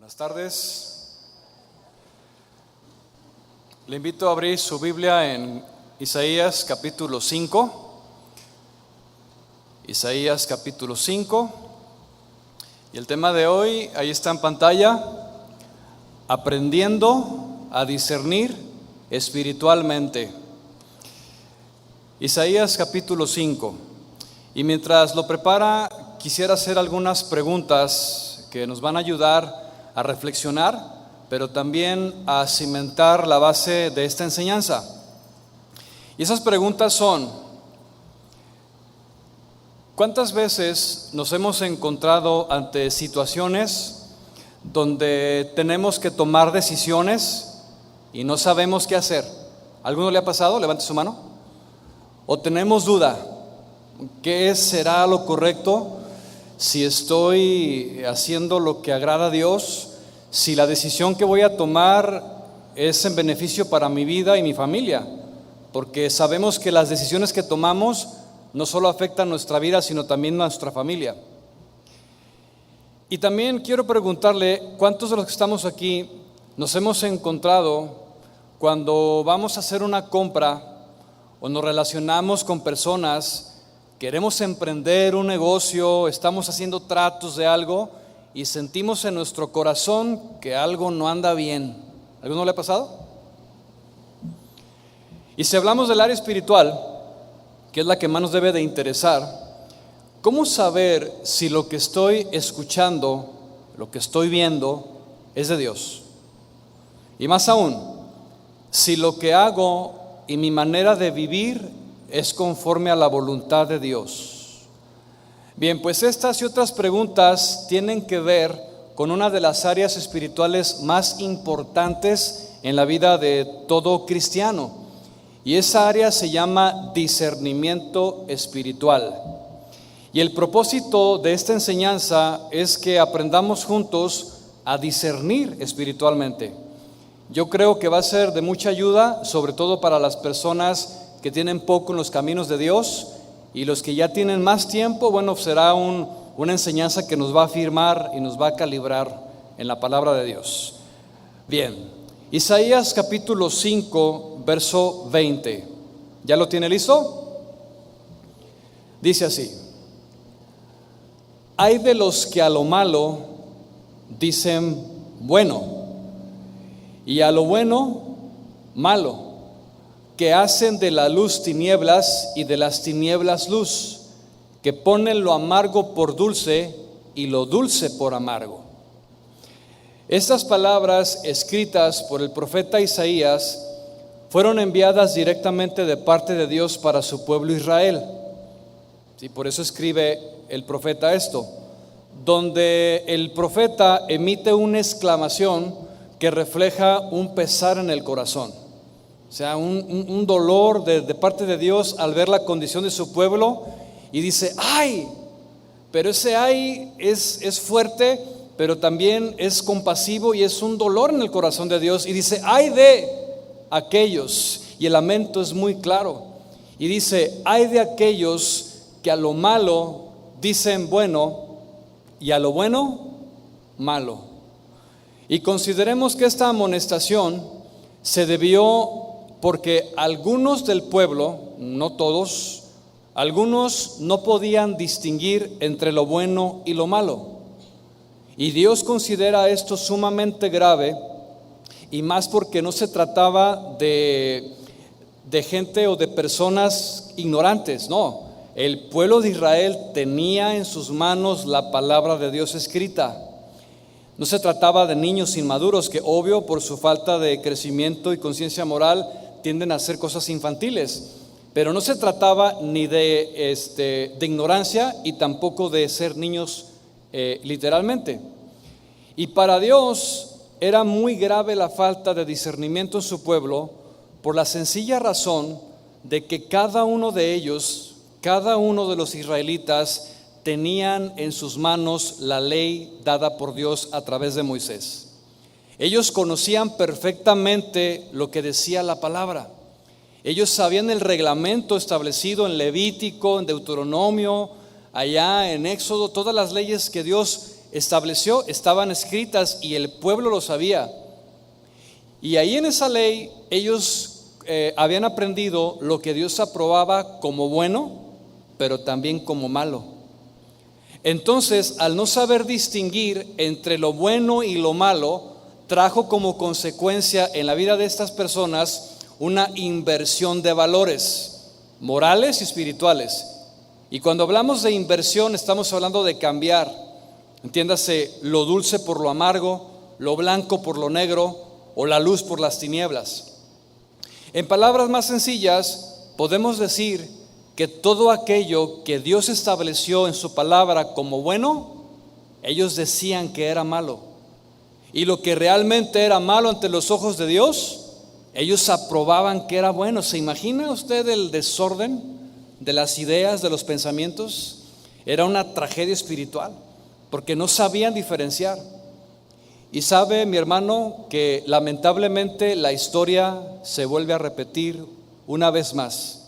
Buenas tardes. Le invito a abrir su Biblia en Isaías capítulo 5. Isaías capítulo 5. Y el tema de hoy, ahí está en pantalla: aprendiendo a discernir espiritualmente. Isaías capítulo 5. Y mientras lo prepara, quisiera hacer algunas preguntas que nos van a ayudar a reflexionar, pero también a cimentar la base de esta enseñanza. Y esas preguntas son: ¿cuántas veces nos hemos encontrado ante situaciones donde tenemos que tomar decisiones y no sabemos qué hacer? ¿Alguno le ha pasado? Levante su mano. ¿O tenemos duda? ¿Qué será lo correcto? Si estoy haciendo lo que agrada a Dios, si la decisión que voy a tomar es en beneficio para mi vida y mi familia, porque sabemos que las decisiones que tomamos no solo afectan nuestra vida, sino también nuestra familia. Y también quiero preguntarle, ¿cuántos de los que estamos aquí nos hemos encontrado cuando vamos a hacer una compra o nos relacionamos con personas? Queremos emprender un negocio, estamos haciendo tratos de algo y sentimos en nuestro corazón que algo no anda bien. ¿Alguno le ha pasado? Y si hablamos del área espiritual, que es la que más nos debe de interesar, ¿cómo saber si lo que estoy escuchando, lo que estoy viendo, es de Dios? Y más aún, si lo que hago y mi manera de vivir es conforme a la voluntad de Dios. Bien, pues estas y otras preguntas tienen que ver con una de las áreas espirituales más importantes en la vida de todo cristiano, y esa área se llama discernimiento espiritual. Y el propósito de esta enseñanza es que aprendamos juntos a discernir espiritualmente. Yo creo que va a ser de mucha ayuda, sobre todo para las personas que tienen poco en los caminos de Dios, y los que ya tienen más tiempo, bueno, será una enseñanza que nos va a afirmar y nos va a calibrar en la palabra de Dios. Bien, Isaías capítulo 5, verso 20. ¿Ya lo tiene listo? Dice así: hay de los que a lo malo dicen bueno, y a lo bueno malo, que hacen de la luz tinieblas y de las tinieblas luz, que ponen lo amargo por dulce y lo dulce por amargo. Estas palabras escritas por el profeta Isaías fueron enviadas directamente de parte de Dios para su pueblo Israel. Sí, por eso escribe el profeta esto, donde el profeta emite una exclamación que refleja un pesar en el corazón. O sea, un dolor de parte de Dios al ver la condición de su pueblo, y dice ¡ay! Pero ese ¡ay! es fuerte, pero también es compasivo y es un dolor en el corazón de Dios. Y dice ¡ay de aquellos! Y el lamento es muy claro. Y dice ¡ay de aquellos que a lo malo dicen bueno y a lo bueno malo! Y consideremos que esta amonestación se debió porque algunos del pueblo, no todos, algunos no podían distinguir entre lo bueno y lo malo. Y Dios considera esto sumamente grave, y más porque no se trataba de gente o de personas ignorantes, no. El pueblo de Israel tenía en sus manos la palabra de Dios escrita. No se trataba de niños inmaduros que, obvio, por su falta de crecimiento y conciencia moral, tienden a hacer cosas infantiles, pero no se trataba ni de ignorancia y tampoco de ser niños literalmente. Y para Dios era muy grave la falta de discernimiento en su pueblo, por la sencilla razón de que cada uno de ellos, cada uno de los israelitas, tenían en sus manos la ley dada por Dios a través de Moisés. Ellos conocían perfectamente lo que decía la palabra. Ellos sabían el reglamento establecido en Levítico, en Deuteronomio, allá en Éxodo, todas las leyes que Dios estableció estaban escritas y el pueblo lo sabía. Y ahí en esa ley ellos habían aprendido lo que Dios aprobaba como bueno, pero también como malo. Entonces, al no saber distinguir entre lo bueno y lo malo, trajo como consecuencia en la vida de estas personas una inversión de valores morales y espirituales. Y cuando hablamos de inversión, estamos hablando de cambiar, entiéndase, lo dulce por lo amargo, lo blanco por lo negro o la luz por las tinieblas. En palabras más sencillas, podemos decir que todo aquello que Dios estableció en su palabra como bueno, ellos decían que era malo. Y lo que realmente era malo ante los ojos de Dios, ellos aprobaban que era bueno. ¿Se imagina usted el desorden de las ideas, de los pensamientos? Era una tragedia espiritual, porque no sabían diferenciar. Y sabe, mi hermano, que lamentablemente la historia se vuelve a repetir una vez más.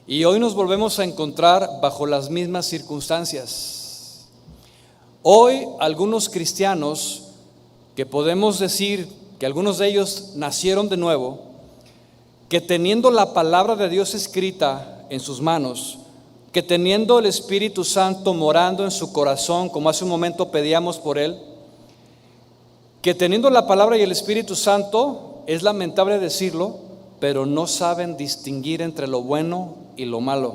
Y hoy nos volvemos a encontrar bajo las mismas circunstancias. Hoy algunos cristianos, que podemos decir que algunos de ellos nacieron de nuevo, que teniendo la palabra de Dios escrita en sus manos, que teniendo el Espíritu Santo morando en su corazón, como hace un momento pedíamos por él, que teniendo la palabra y el Espíritu Santo, es lamentable decirlo, pero no saben distinguir entre lo bueno y lo malo.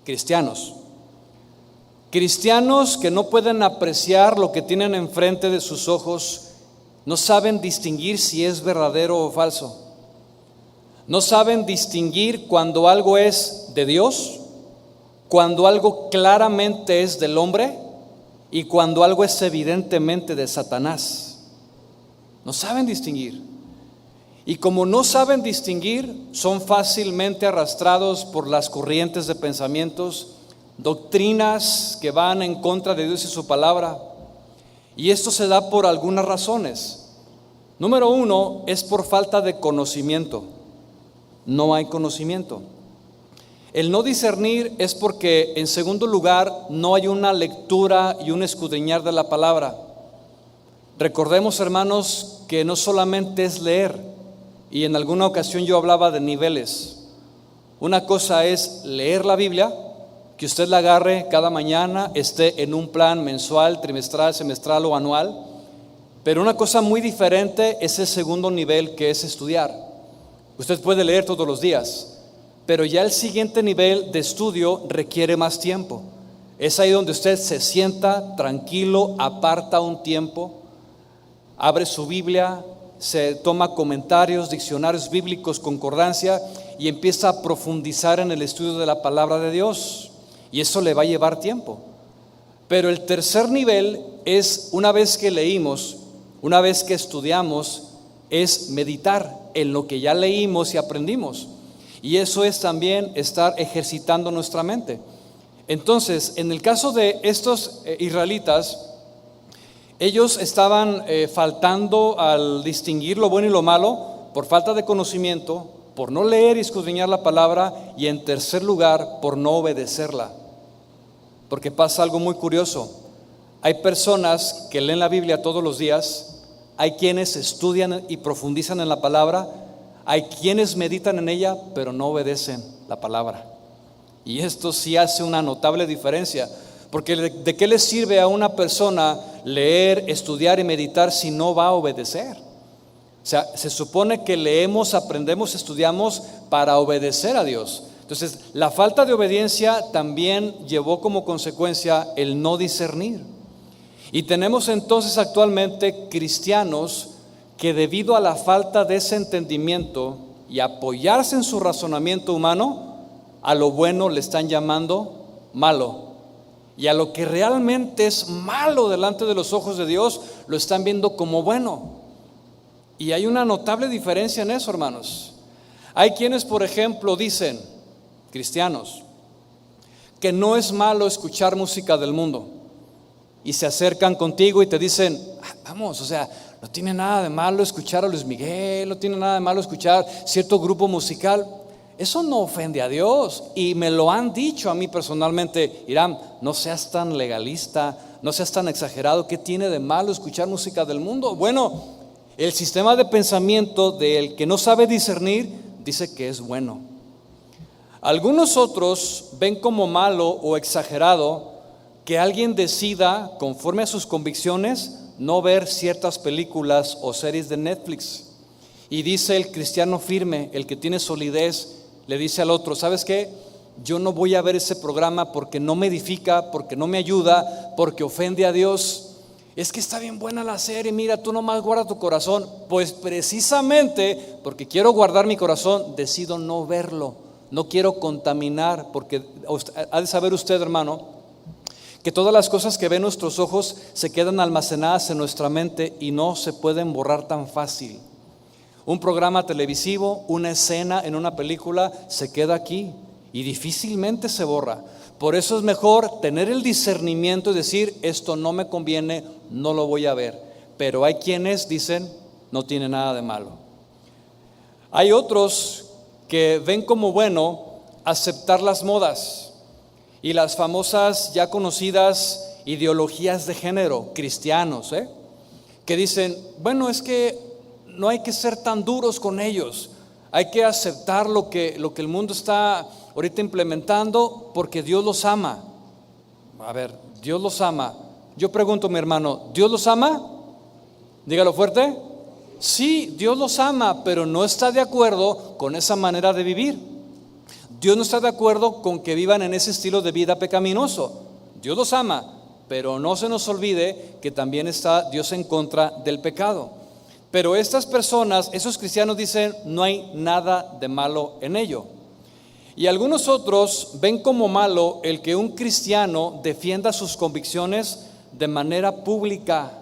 Cristianos que no pueden apreciar lo que tienen enfrente de sus ojos, no saben distinguir si es verdadero o falso. No saben distinguir cuando algo es de Dios, cuando algo claramente es del hombre y cuando algo es evidentemente de Satanás. No saben distinguir. Y como no saben distinguir, son fácilmente arrastrados por las corrientes de pensamientos, doctrinas que van en contra de Dios y su palabra. Y esto se da por algunas razones. Número uno, es por falta de conocimiento. No hay conocimiento. El no discernir es porque, en segundo lugar, no hay una lectura y un escudriñar de la palabra. Recordemos, hermanos, que no solamente es leer, y en alguna ocasión yo hablaba de niveles. Una cosa es leer la Biblia, que usted la agarre cada mañana, esté en un plan mensual, trimestral, semestral o anual. Pero una cosa muy diferente es el segundo nivel, que es estudiar. Usted puede leer todos los días, pero ya el siguiente nivel de estudio requiere más tiempo. Es ahí donde usted se sienta tranquilo, aparta un tiempo, abre su Biblia, se toma comentarios, diccionarios bíblicos, concordancia y empieza a profundizar en el estudio de la palabra de Dios. Y eso le va a llevar tiempo. Pero el tercer nivel es, una vez que leímos, una vez que estudiamos, es meditar en lo que ya leímos y aprendimos. Y eso es también estar ejercitando nuestra mente. Entonces, en el caso de estos israelitas, ellos estaban faltando al distinguir lo bueno y lo malo por falta de conocimiento, por no leer y escudriñar la palabra, y en tercer lugar, por no obedecerla. Porque pasa algo muy curioso. Hay personas que leen la Biblia todos los días, hay quienes estudian y profundizan en la palabra, hay quienes meditan en ella, pero no obedecen la palabra. Y esto sí hace una notable diferencia, porque ¿de qué le sirve a una persona leer, estudiar y meditar si no va a obedecer? O sea, se supone que leemos, aprendemos, estudiamos para obedecer a Dios. Entonces, la falta de obediencia también llevó como consecuencia el no discernir. Y tenemos entonces actualmente cristianos que, debido a la falta de ese entendimiento y apoyarse en su razonamiento humano, a lo bueno le están llamando malo, y a lo que realmente es malo delante de los ojos de Dios lo están viendo como bueno. Y hay una notable diferencia en eso, hermanos. Hay quienes, por ejemplo, dicen, cristianos, que no es malo escuchar música del mundo, y se acercan contigo y te dicen, vamos, o sea, no tiene nada de malo escuchar a Luis Miguel, no tiene nada de malo escuchar cierto grupo musical. Eso no ofende a Dios, y me lo han dicho a mí personalmente. Irán, no seas tan legalista, no seas tan exagerado, ¿qué tiene de malo escuchar música del mundo? Bueno, el sistema de pensamiento del que no sabe discernir dice que es bueno. Algunos otros ven como malo o exagerado que alguien decida, conforme a sus convicciones, no ver ciertas películas o series de Netflix. Y dice el cristiano firme, el que tiene solidez, le dice al otro, ¿sabes qué? Yo no voy a ver ese programa porque no me edifica, porque no me ayuda, porque ofende a Dios. Es que está bien buena la serie, mira, tú nomás guarda tu corazón. Pues precisamente porque quiero guardar mi corazón, decido no verlo. No quiero contaminar, porque ha de saber usted, hermano, que todas las cosas que ven nuestros ojos se quedan almacenadas en nuestra mente y no se pueden borrar tan fácil. Un programa televisivo, una escena en una película se queda aquí y difícilmente se borra. Por eso es mejor tener el discernimiento y decir, esto no me conviene, no lo voy a ver. Pero hay quienes dicen, no tiene nada de malo. Hay otros que ven como bueno aceptar las modas y las famosas ya conocidas ideologías de género, cristianos, que dicen, bueno, es que no hay que ser tan duros con ellos, hay que aceptar lo que el mundo está ahorita implementando porque Dios los ama. A ver, Dios los ama. Yo pregunto, mi hermano, ¿Dios los ama? Dígalo fuerte. Sí, Dios los ama, pero no está de acuerdo con esa manera de vivir. Dios no está de acuerdo con que vivan en ese estilo de vida pecaminoso. Dios los ama, pero no se nos olvide que también está Dios en contra del pecado. Pero estas personas, esos cristianos dicen, no hay nada de malo en ello. Y algunos otros ven como malo el que un cristiano defienda sus convicciones de manera pública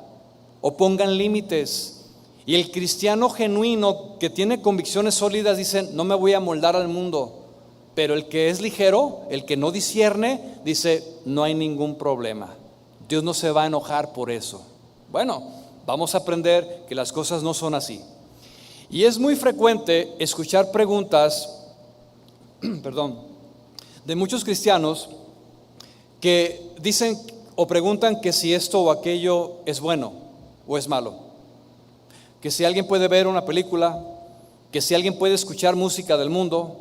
o pongan límites. Y el cristiano genuino que tiene convicciones sólidas dice, no me voy a moldar al mundo. Pero el que es ligero, el que no discierne, dice, no hay ningún problema. Dios no se va a enojar por eso. Bueno, vamos a aprender que las cosas no son así. Y es muy frecuente escuchar preguntas, de muchos cristianos que dicen o preguntan que si esto o aquello es bueno o es malo. Que si alguien puede ver una película, que si alguien puede escuchar música del mundo,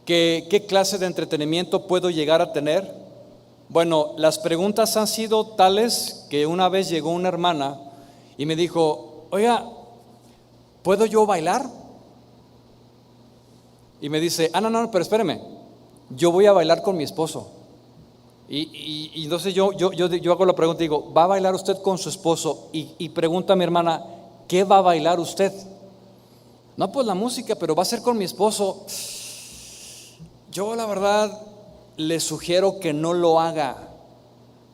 que qué clase de entretenimiento puedo llegar a tener. Bueno, las preguntas han sido tales que una vez llegó una hermana y me dijo, oiga, ¿puedo yo bailar? Y me dice, no, pero espéreme, yo voy a bailar con mi esposo. Y entonces yo hago la pregunta y digo, ¿va a bailar usted con su esposo? Y pregunta a mi hermana, ¿qué va a bailar usted? No, pues la música, pero va a ser con mi esposo. Yo la verdad le sugiero que no lo haga.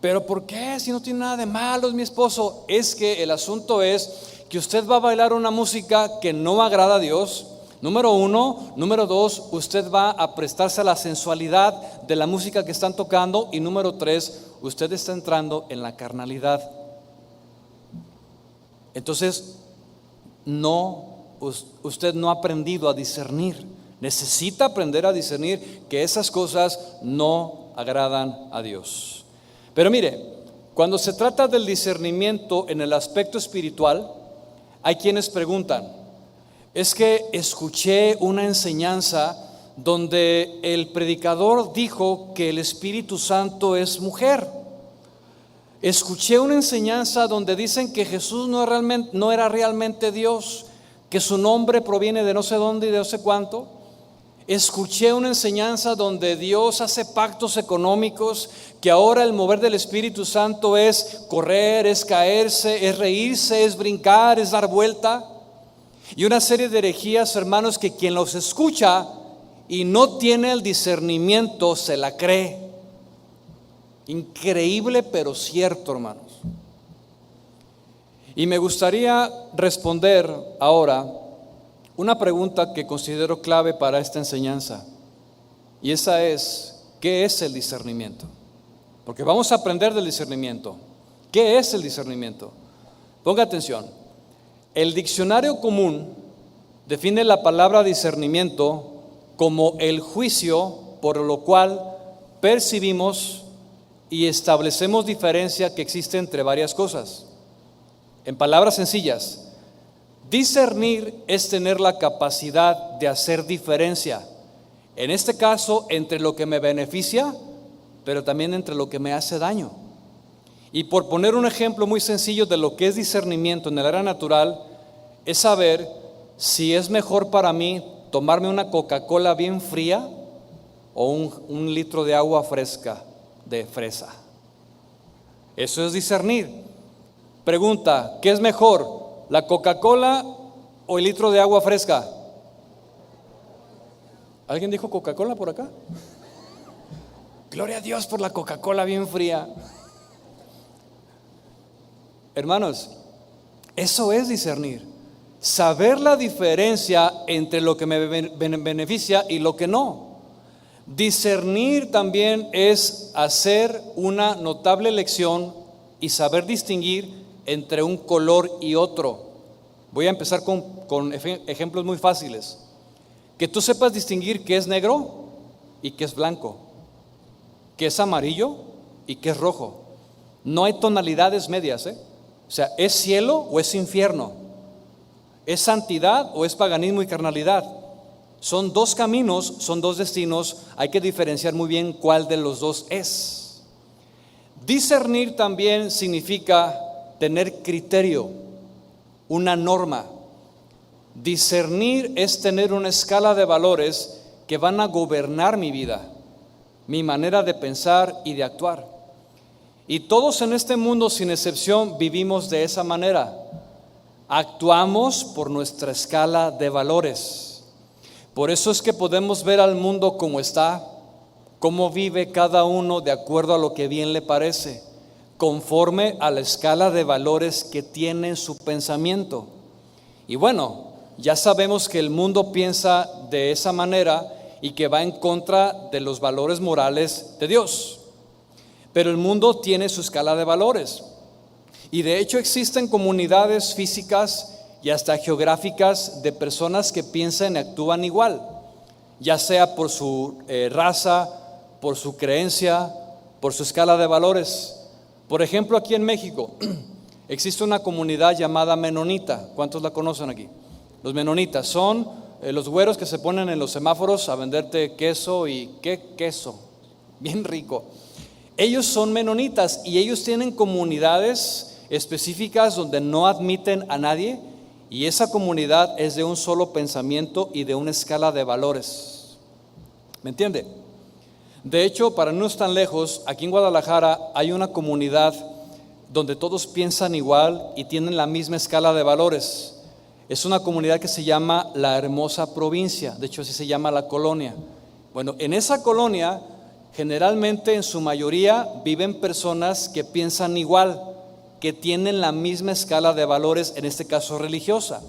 ¿Pero por qué? Si no tiene nada de malo, es mi esposo. Es que el asunto es que usted va a bailar una música que no agrada a Dios. Número uno. Número dos, usted va a prestarse a la sensualidad de la música que están tocando. Y número tres, usted está entrando en la carnalidad. Entonces, usted no ha aprendido a discernir. Necesita aprender a discernir que esas cosas no agradan a Dios. Pero mire, cuando se trata del discernimiento en el aspecto espiritual, hay quienes preguntan, es que escuché una enseñanza donde el predicador dijo que el Espíritu Santo es mujer. Escuché una enseñanza donde dicen que Jesús no era realmente Dios, que su nombre proviene de no sé dónde y de no sé cuánto. Escuché una enseñanza donde Dios hace pactos económicos, que ahora el mover del Espíritu Santo es correr, es caerse, es reírse, es brincar, es dar vuelta. Y una serie de herejías, hermanos, que quien los escucha y no tiene el discernimiento se la cree. Increíble, pero cierto, hermanos. Y me gustaría responder ahora una pregunta que considero clave para esta enseñanza. Y esa es, ¿qué es el discernimiento? Porque vamos a aprender del discernimiento. ¿Qué es el discernimiento? Ponga atención. El diccionario común define la palabra discernimiento como el juicio por lo cual percibimos y establecemos diferencia que existe entre varias cosas. En palabras sencillas, discernir es tener la capacidad de hacer diferencia. En este caso, entre lo que me beneficia, pero también entre lo que me hace daño. Y por poner un ejemplo muy sencillo de lo que es discernimiento en el área natural, es saber si es mejor para mí tomarme una Coca-Cola bien fría o un litro de agua fresca de fresa. Eso es discernir. Pregunta, ¿qué es mejor, la Coca-Cola o el litro de agua fresca? ¿Alguien dijo Coca-Cola por acá? Gloria a Dios por la Coca-Cola bien fría. Hermanos, eso es discernir. Saber la diferencia entre lo que me beneficia y lo que no. Discernir también es hacer una notable elección y saber distinguir entre un color y otro. Voy a empezar con ejemplos muy fáciles. Que tú sepas distinguir qué es negro y qué es blanco, qué es amarillo y qué es rojo. No hay tonalidades medias, O sea, ¿es cielo o es infierno? ¿Es santidad o es paganismo y carnalidad? Son dos caminos, son dos destinos. Hay que diferenciar muy bien cuál de los dos es. Discernir también significa tener criterio, una norma. Discernir es tener una escala de valores que van a gobernar mi vida, mi manera de pensar y de actuar. Y todos en este mundo, sin excepción, vivimos de esa manera. Actuamos por nuestra escala de valores. Por eso es que podemos ver al mundo como está, cómo vive cada uno de acuerdo a lo que bien le parece, conforme a la escala de valores que tiene en su pensamiento. Y bueno, ya sabemos que el mundo piensa de esa manera y que va en contra de los valores morales de Dios. Pero el mundo tiene su escala de valores. Y de hecho existen comunidades físicas y hasta geográficas de personas que piensan y actúan igual, ya sea por su raza, por su creencia, por su escala de valores. Por ejemplo, aquí en México existe una comunidad llamada menonita. ¿Cuántos la conocen aquí? Los menonitas son los güeros que se ponen en los semáforos a venderte queso y qué queso, bien rico. Ellos son menonitas y ellos tienen comunidades específicas donde no admiten a nadie, y esa comunidad es de un solo pensamiento y de una escala de valores. ¿Me entiende? De hecho, para no irnos tan lejos, aquí en Guadalajara hay una comunidad donde todos piensan igual y tienen la misma escala de valores. Es una comunidad que se llama La Hermosa Provincia, de hecho así se llama la colonia. Bueno, en esa colonia generalmente en su mayoría viven personas que piensan igual, que tienen la misma escala de valores, en este caso religiosa.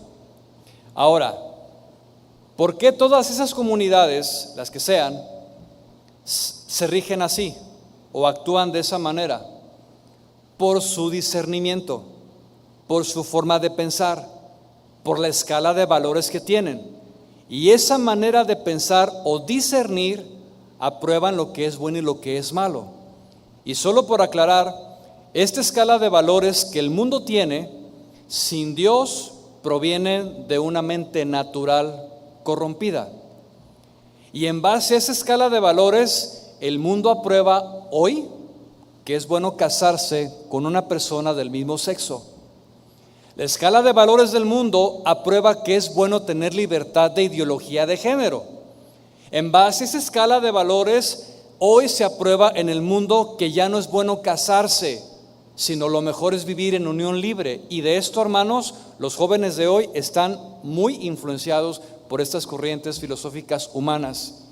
Ahora, ¿por qué todas esas comunidades, las que sean, se rigen así o actúan de esa manera? Por su discernimiento, por su forma de pensar, por la escala de valores que tienen. Y esa manera de pensar o discernir aprueban lo que es bueno y lo que es malo. Y solo por aclarar, esta escala de valores que el mundo tiene, sin Dios, proviene de una mente natural corrompida. Y en base a esa escala de valores, el mundo aprueba hoy que es bueno casarse con una persona del mismo sexo. La escala de valores del mundo aprueba que es bueno tener libertad de ideología de género. En base a esa escala de valores, hoy se aprueba en el mundo que ya no es bueno casarse, sino lo mejor es vivir en unión libre. Y de esto, hermanos, los jóvenes de hoy están muy influenciados por estas corrientes filosóficas humanas.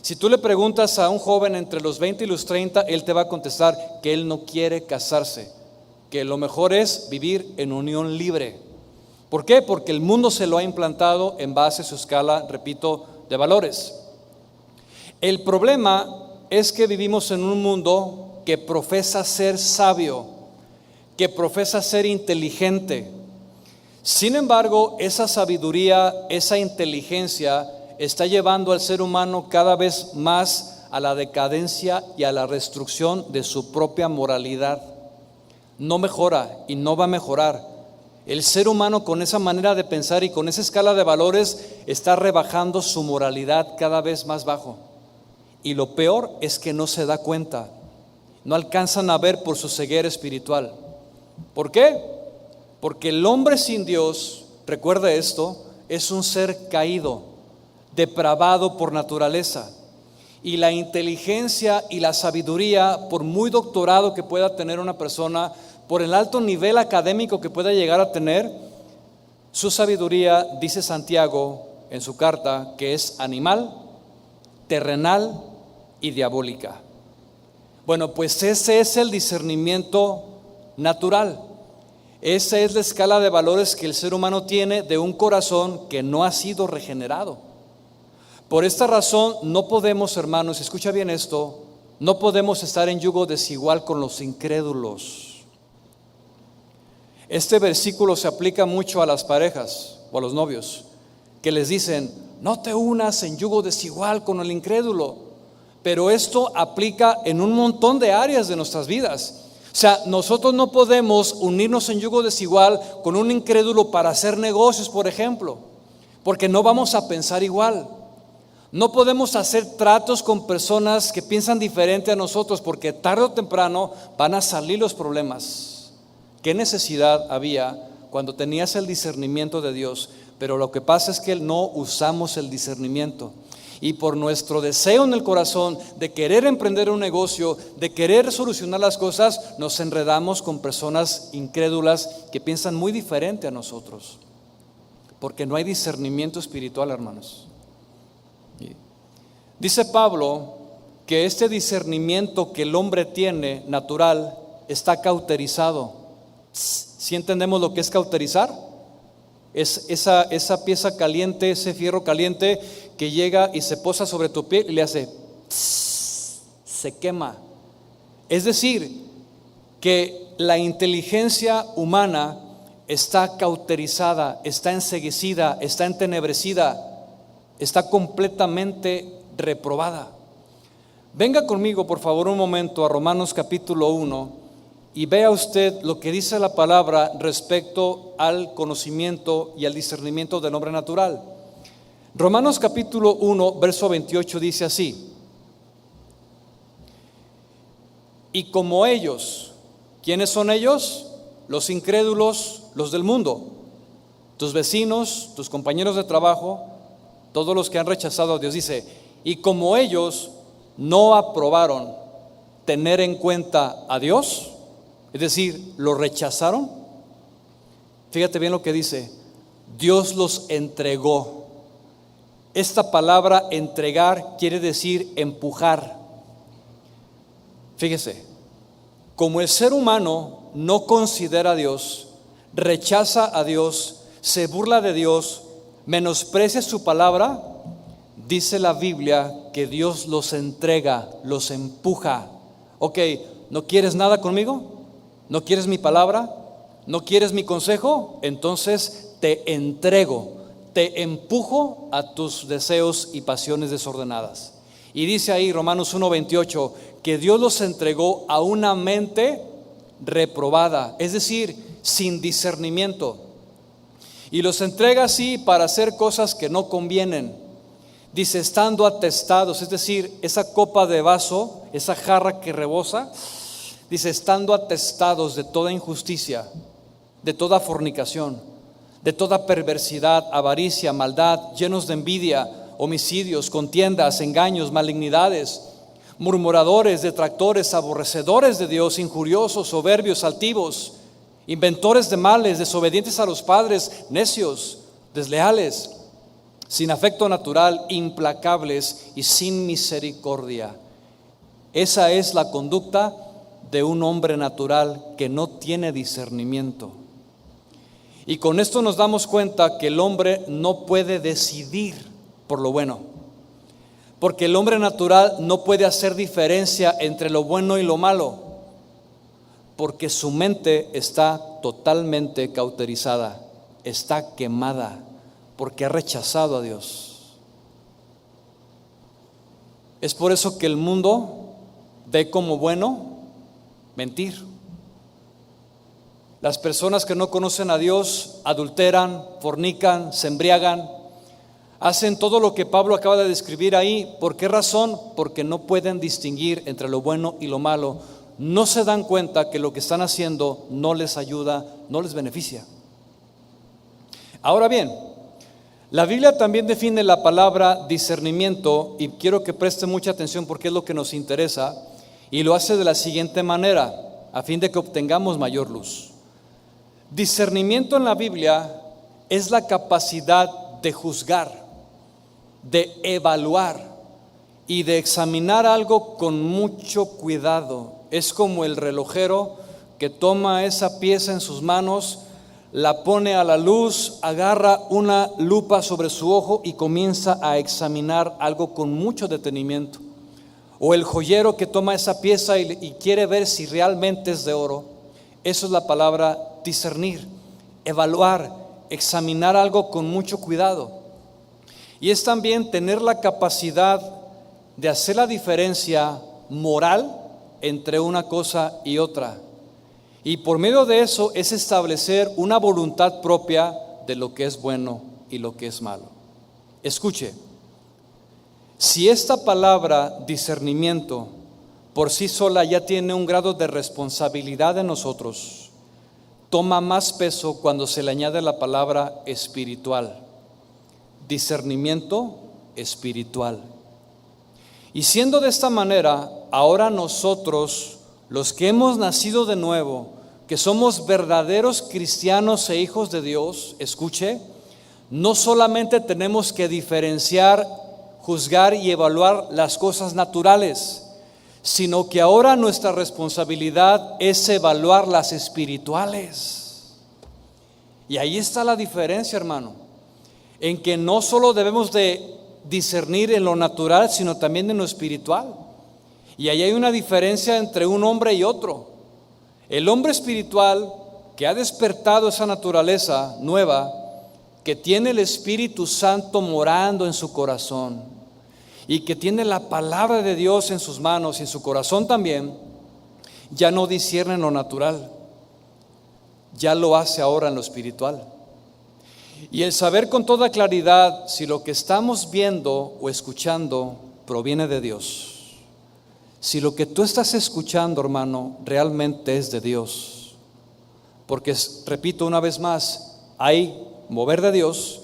Si tú le preguntas a un joven entre los 20 y los 30, él te va a contestar que él no quiere casarse, que lo mejor es vivir en unión libre. ¿Por qué? Porque el mundo se lo ha implantado en base a su escala, repito, de valores. El problema es que vivimos en un mundo que profesa ser sabio, que profesa ser inteligente. Sin embargo, esa sabiduría, esa inteligencia está llevando al ser humano cada vez más a la decadencia y a la destrucción de su propia moralidad. No mejora y no va a mejorar. El ser humano, con esa manera de pensar y con esa escala de valores, está rebajando su moralidad cada vez más bajo. Y lo peor es que no se da cuenta. No alcanzan a ver por su ceguera espiritual. ¿Por qué? Porque el hombre sin Dios, recuerde esto, es un ser caído, depravado por naturaleza. Y la inteligencia y la sabiduría, por muy doctorado que pueda tener una persona, por el alto nivel académico que pueda llegar a tener, su sabiduría, dice Santiago en su carta, que es animal, terrenal y diabólica. Bueno, pues ese es el discernimiento natural. Esa es la escala de valores que el ser humano tiene de un corazón que no ha sido regenerado. Por esta razón no podemos, hermanos, escucha bien esto, no podemos estar en yugo desigual con los incrédulos. Este versículo se aplica mucho a las parejas o a los novios, que les dicen, no te unas en yugo desigual con el incrédulo. Pero esto aplica en un montón de áreas de nuestras vidas. O sea, nosotros no podemos unirnos en yugo desigual con un incrédulo para hacer negocios, por ejemplo, porque no vamos a pensar igual. No podemos hacer tratos con personas que piensan diferente a nosotros, porque tarde o temprano van a salir los problemas. ¿Qué necesidad había cuando tenías el discernimiento de Dios? Pero lo que pasa es que no usamos el discernimiento. Y por nuestro deseo en el corazón de querer emprender un negocio, de querer solucionar las cosas, nos enredamos con personas incrédulas que piensan muy diferente a nosotros. Porque no hay discernimiento espiritual, hermanos. Dice Pablo que este discernimiento que el hombre tiene natural está cauterizado. ¿Sí entendemos lo que es cauterizar? Es esa pieza caliente, ese fierro caliente que llega y se posa sobre tu piel y le hace se quema. Es decir, que la inteligencia humana está cauterizada, está enceguecida, está entenebrecida, está completamente reprobada. Venga conmigo, por favor, un momento a Romanos capítulo 1 y vea usted lo que dice la palabra respecto al conocimiento y al discernimiento del hombre natural. Romanos capítulo 1, verso 28 dice así: y como ellos, ¿quiénes son ellos? Los incrédulos, los del mundo, tus vecinos, tus compañeros de trabajo, todos los que han rechazado a Dios. Dice, y como ellos no aprobaron tener en cuenta a Dios, es decir, lo rechazaron. Fíjate bien lo que dice, Dios los entregó. Esta palabra entregar quiere decir empujar. Fíjese, como el ser humano no considera a Dios, rechaza a Dios, se burla de Dios, menosprecia su palabra, dice la Biblia que Dios los entrega, los empuja. Ok, ¿no quieres nada conmigo? ¿No quieres mi palabra? ¿No quieres mi consejo? Entonces te entrego, te empujo a tus deseos y pasiones desordenadas. Y dice ahí Romanos 1:28 que Dios los entregó a una mente reprobada, es decir, sin discernimiento. Y los entrega así para hacer cosas que no convienen. Dice, estando atestados, es decir, esa copa de vaso, esa jarra que rebosa, dice, estando atestados de toda injusticia, de toda fornicación, de toda perversidad, avaricia, maldad, llenos de envidia, homicidios, contiendas, engaños, malignidades, murmuradores, detractores, aborrecedores de Dios, injuriosos, soberbios, altivos, inventores de males, desobedientes a los padres, necios, desleales, sin afecto natural, implacables y sin misericordia. Esa es la conducta de un hombre natural que no tiene discernimiento. Y con esto nos damos cuenta que el hombre no puede decidir por lo bueno, porque el hombre natural no puede hacer diferencia entre lo bueno y lo malo, porque su mente está totalmente cauterizada, está quemada, porque ha rechazado a Dios. Es por eso que el mundo ve como bueno mentir. Las personas que no conocen a Dios adulteran, fornican, se embriagan, hacen todo lo que Pablo acaba de describir ahí. ¿Por qué razón? Porque no pueden distinguir entre lo bueno y lo malo. No se dan cuenta que lo que están haciendo no les ayuda, no les beneficia. Ahora bien, la Biblia también define la palabra discernimiento, y quiero que preste mucha atención porque es lo que nos interesa, y lo hace de la siguiente manera, a fin de que obtengamos mayor luz. Discernimiento en la Biblia es la capacidad de juzgar, de evaluar y de examinar algo con mucho cuidado. Es como el relojero que toma esa pieza en sus manos, la pone a la luz, agarra una lupa sobre su ojo y comienza a examinar algo con mucho detenimiento. O el joyero que toma esa pieza y quiere ver si realmente es de oro. Eso es la palabra discernir, evaluar, examinar algo con mucho cuidado. Y es también tener la capacidad de hacer la diferencia moral entre una cosa y otra. Y por medio de eso es establecer una voluntad propia de lo que es bueno y lo que es malo. Escuche, si esta palabra discernimiento por sí sola ya tiene un grado de responsabilidad en nosotros, toma más peso cuando se le añade la palabra espiritual. Discernimiento espiritual. Y siendo de esta manera, ahora nosotros, los que hemos nacido de nuevo, que somos verdaderos cristianos e hijos de Dios, escuche, no solamente tenemos que diferenciar, juzgar y evaluar las cosas naturales, sino que ahora nuestra responsabilidad es evaluar las espirituales. Y ahí está la diferencia, hermano, en que no solo debemos de discernir en lo natural, sino también en lo espiritual. Y ahí hay una diferencia entre un hombre y otro. El hombre espiritual que ha despertado esa naturaleza nueva, que tiene el Espíritu Santo morando en su corazón y que tiene la palabra de Dios en sus manos y en su corazón también, ya no discierne en lo natural, ya lo hace ahora en lo espiritual. Y el saber con toda claridad si lo que estamos viendo o escuchando proviene de Dios. Si lo que tú estás escuchando, hermano, realmente es de Dios. Porque, repito una vez más, hay mover de Dios,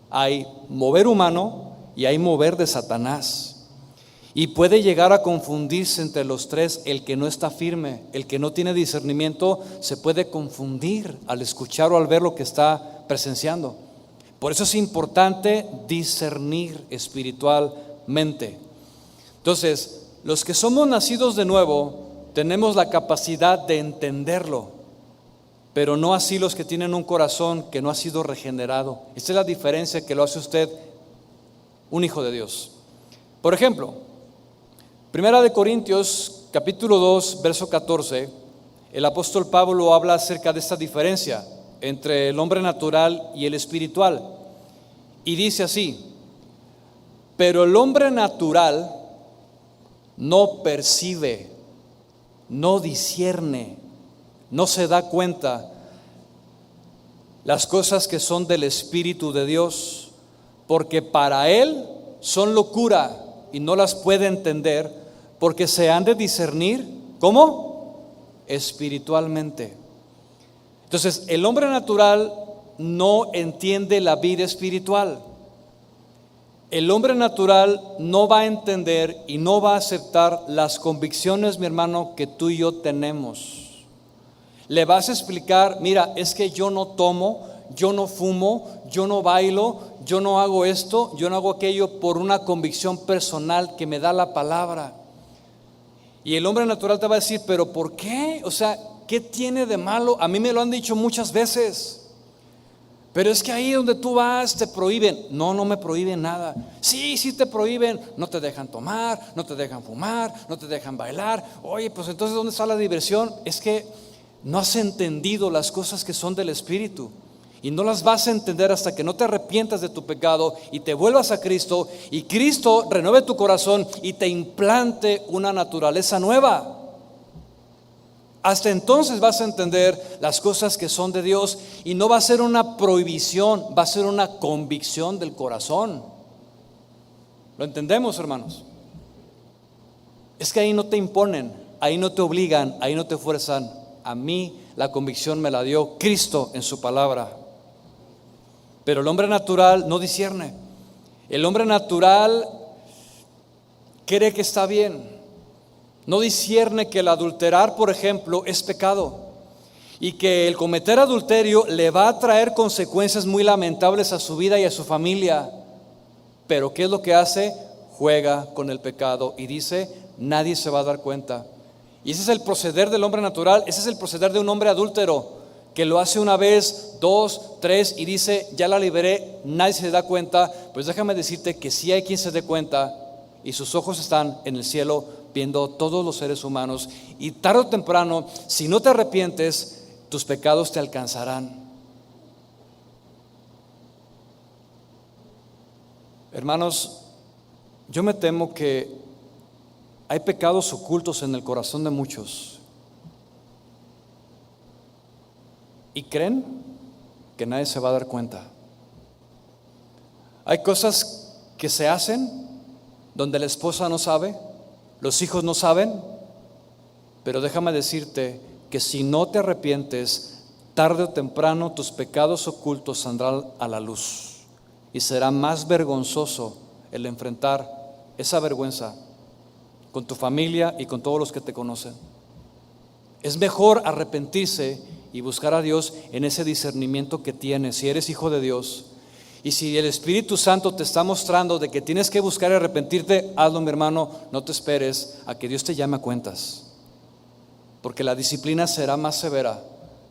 hay mover humano y hay mover de Satanás. Y puede llegar a confundirse entre los tres el que no está firme, el que no tiene discernimiento, se puede confundir al escuchar o al ver lo que está presenciando. Por eso es importante discernir espiritualmente. Entonces, los que somos nacidos de nuevo tenemos la capacidad de entenderlo, pero no así los que tienen un corazón que no ha sido regenerado. Esta es la diferencia que lo hace usted un hijo de Dios. Por ejemplo, Primera de Corintios capítulo 2 verso 14, el apóstol Pablo habla acerca de esta diferencia entre el hombre natural y el espiritual, y dice así: pero el hombre natural no percibe, no discierne, no se da cuenta las cosas que son del Espíritu de Dios, porque para él son locura y no las puede entender, porque se han de discernir, ¿cómo? Espiritualmente. Entonces, el hombre natural no entiende la vida espiritual. El hombre natural no va a entender y no va a aceptar las convicciones, mi hermano, que tú y yo tenemos. Le vas a explicar: mira, es que yo no tomo, yo no fumo, yo no bailo, yo no hago esto, yo no hago aquello, por una convicción personal que me da la palabra. Y el hombre natural te va a decir: pero ¿por qué? O sea, ¿qué tiene de malo? A mí me lo han dicho muchas veces. Pero es que ahí donde tú vas te prohíben. No, no me prohíben nada. Sí, sí te prohíben. No te dejan tomar, no te dejan fumar, no te dejan bailar. Oye, pues entonces ¿dónde está la diversión? Es que no has entendido las cosas que son del Espíritu. Y no las vas a entender hasta que no te arrepientas de tu pecado y te vuelvas a Cristo, y Cristo renueve tu corazón y te implante una naturaleza nueva. Hasta entonces vas a entender las cosas que son de Dios, y no va a ser una prohibición, va a ser una convicción del corazón. ¿Lo entendemos, hermanos? Es que ahí no te imponen, ahí no te obligan, ahí no te fuerzan. A mí la convicción me la dio Cristo en su palabra. Pero el hombre natural no discierne. El hombre natural cree que está bien. No discierne que el adulterar, por ejemplo, es pecado, y que el cometer adulterio le va a traer consecuencias muy lamentables a su vida y a su familia. Pero ¿qué es lo que hace? Juega con el pecado y dice: nadie se va a dar cuenta. Y ese es el proceder del hombre natural. Ese es el proceder de un hombre adúltero, que lo hace una vez, dos, tres, y dice: ya la liberé, nadie se da cuenta. Pues déjame decirte que sí hay quien se dé cuenta, y sus ojos están en el cielo viendo todos los seres humanos, y tarde o temprano, si no te arrepientes, tus pecados te alcanzarán. Hermanos, yo me temo que hay pecados ocultos en el corazón de muchos, y creen que nadie se va a dar cuenta. Hay cosas que se hacen donde la esposa no sabe, los hijos no saben, pero déjame decirte que si no te arrepientes, tarde o temprano tus pecados ocultos saldrán a la luz, y será más vergonzoso el enfrentar esa vergüenza con tu familia y con todos los que te conocen. Es mejor arrepentirse y buscar a Dios en ese discernimiento que tienes, si eres hijo de Dios. Y si el Espíritu Santo te está mostrando de que tienes que buscar y arrepentirte, hazlo, mi hermano. No te esperes a que Dios te llame a cuentas, porque la disciplina será más severa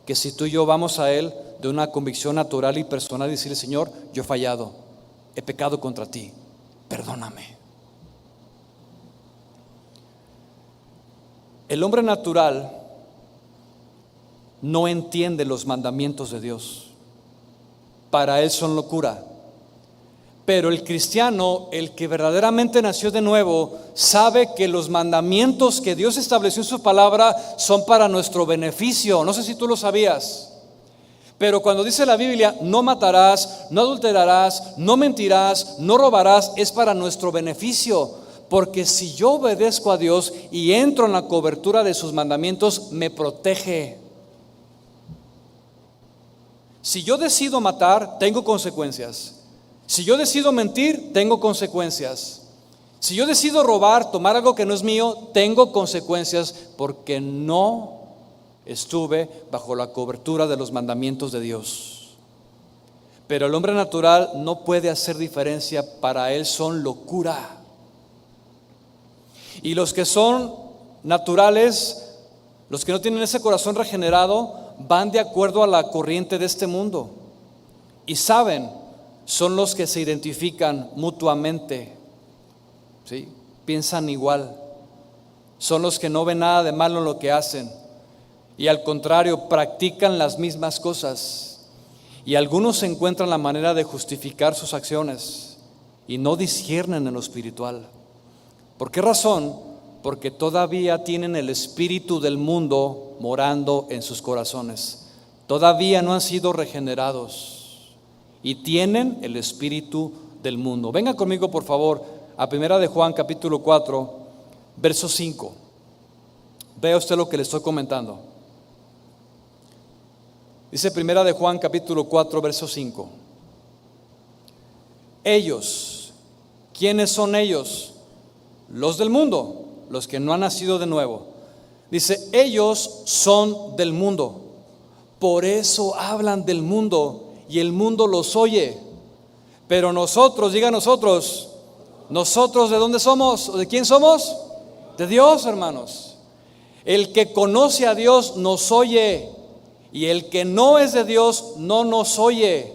que si tú y yo vamos a Él de una convicción natural y personal y decirle: Señor, yo he fallado, he pecado contra ti, perdóname. El hombre natural no entiende los mandamientos de Dios. Para él son locura. Pero el cristiano, el que verdaderamente nació de nuevo, sabe que los mandamientos que Dios estableció en su palabra son para nuestro beneficio. No sé si tú lo sabías, pero cuando dice la Biblia: no matarás, no adulterarás, no mentirás, no robarás, es para nuestro beneficio. Porque si yo obedezco a Dios y entro en la cobertura de sus mandamientos, me protege. Si yo decido matar, tengo consecuencias. Si yo decido mentir, tengo consecuencias. Si yo decido robar, tomar algo que no es mío, tengo consecuencias, porque no estuve bajo la cobertura de los mandamientos de Dios. Pero el hombre natural no puede hacer diferencia. Para él son locura. Y los que son naturales, los que no tienen ese corazón regenerado, van de acuerdo a la corriente de este mundo, y saben, son los que se identifican mutuamente, ¿sí? Piensan igual, son los que no ven nada de malo en lo que hacen, y al contrario, practican las mismas cosas. Y algunos encuentran la manera de justificar sus acciones y no disciernen en lo espiritual. ¿Por qué razón? Porque todavía tienen el espíritu del mundo morando en sus corazones. Todavía no han sido regenerados y tienen el espíritu del mundo. Venga conmigo, por favor, a 1 de Juan capítulo 4, verso 5. Vea usted lo que le estoy comentando. Dice 1 de Juan capítulo 4, verso 5. Ellos, ¿quiénes son ellos? Los del mundo, los que no han nacido de nuevo. Dice: ellos son del mundo, por eso hablan del mundo y el mundo los oye. Pero nosotros, diga nosotros, ¿de dónde somos? ¿De quién somos? De Dios, hermanos. El que conoce a Dios nos oye, y el que no es de Dios no nos oye.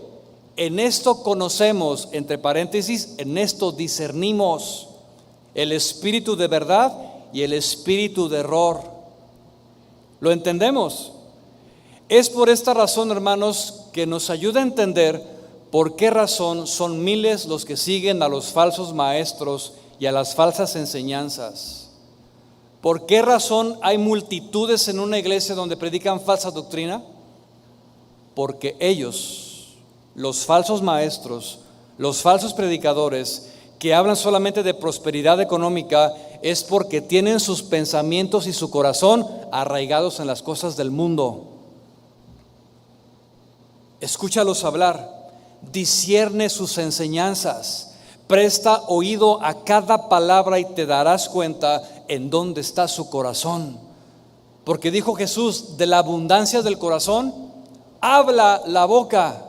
En esto conocemos, entre paréntesis, en esto discernimos el espíritu de verdad y el espíritu de error. ¿Lo entendemos? Es por esta razón, hermanos, que nos ayuda a entender por qué razón son miles los que siguen a los falsos maestros y a las falsas enseñanzas. ¿Por qué razón hay multitudes en una iglesia donde predican falsa doctrina? Porque ellos, los falsos maestros, los falsos predicadores que hablan solamente de prosperidad económica, es porque tienen sus pensamientos y su corazón arraigados en las cosas del mundo. Escúchalos hablar, discierne sus enseñanzas, presta oído a cada palabra y te darás cuenta en dónde está su corazón. Porque dijo Jesús, de la abundancia del corazón habla la boca.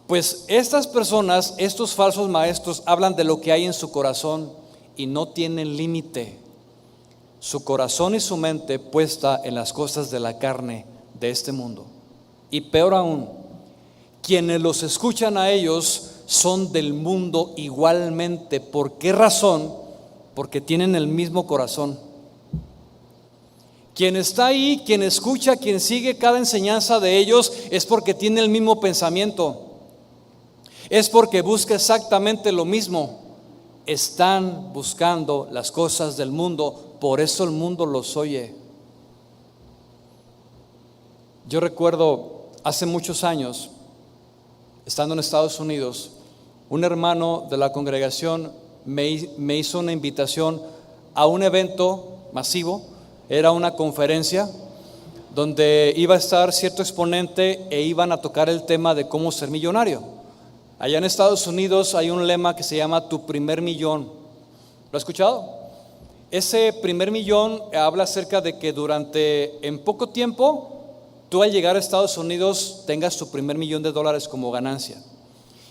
Pues estas personas, estos falsos maestros, hablan de lo que hay en su corazón y no tienen límite. Su corazón y su mente puesta en las cosas de la carne de este mundo. Y peor aún, quienes los escuchan a ellos son del mundo igualmente. ¿Por qué razón? Porque tienen el mismo corazón. Quien está ahí, quien escucha, quien sigue cada enseñanza de ellos, es porque tiene el mismo pensamiento. Es porque busca exactamente lo mismo. Están buscando las cosas del mundo, por eso el mundo los oye. Yo recuerdo hace muchos años, estando en Estados Unidos, un hermano de la congregación me hizo una invitación a un evento masivo. Era una conferencia donde iba a estar cierto exponente e iban a tocar el tema de cómo ser millonario. Allá en Estados Unidos hay un lema que se llama tu primer millón. ¿Lo has escuchado? Ese primer millón habla acerca de que en poco tiempo tú al llegar a Estados Unidos tengas tu primer $1,000,000 como ganancia.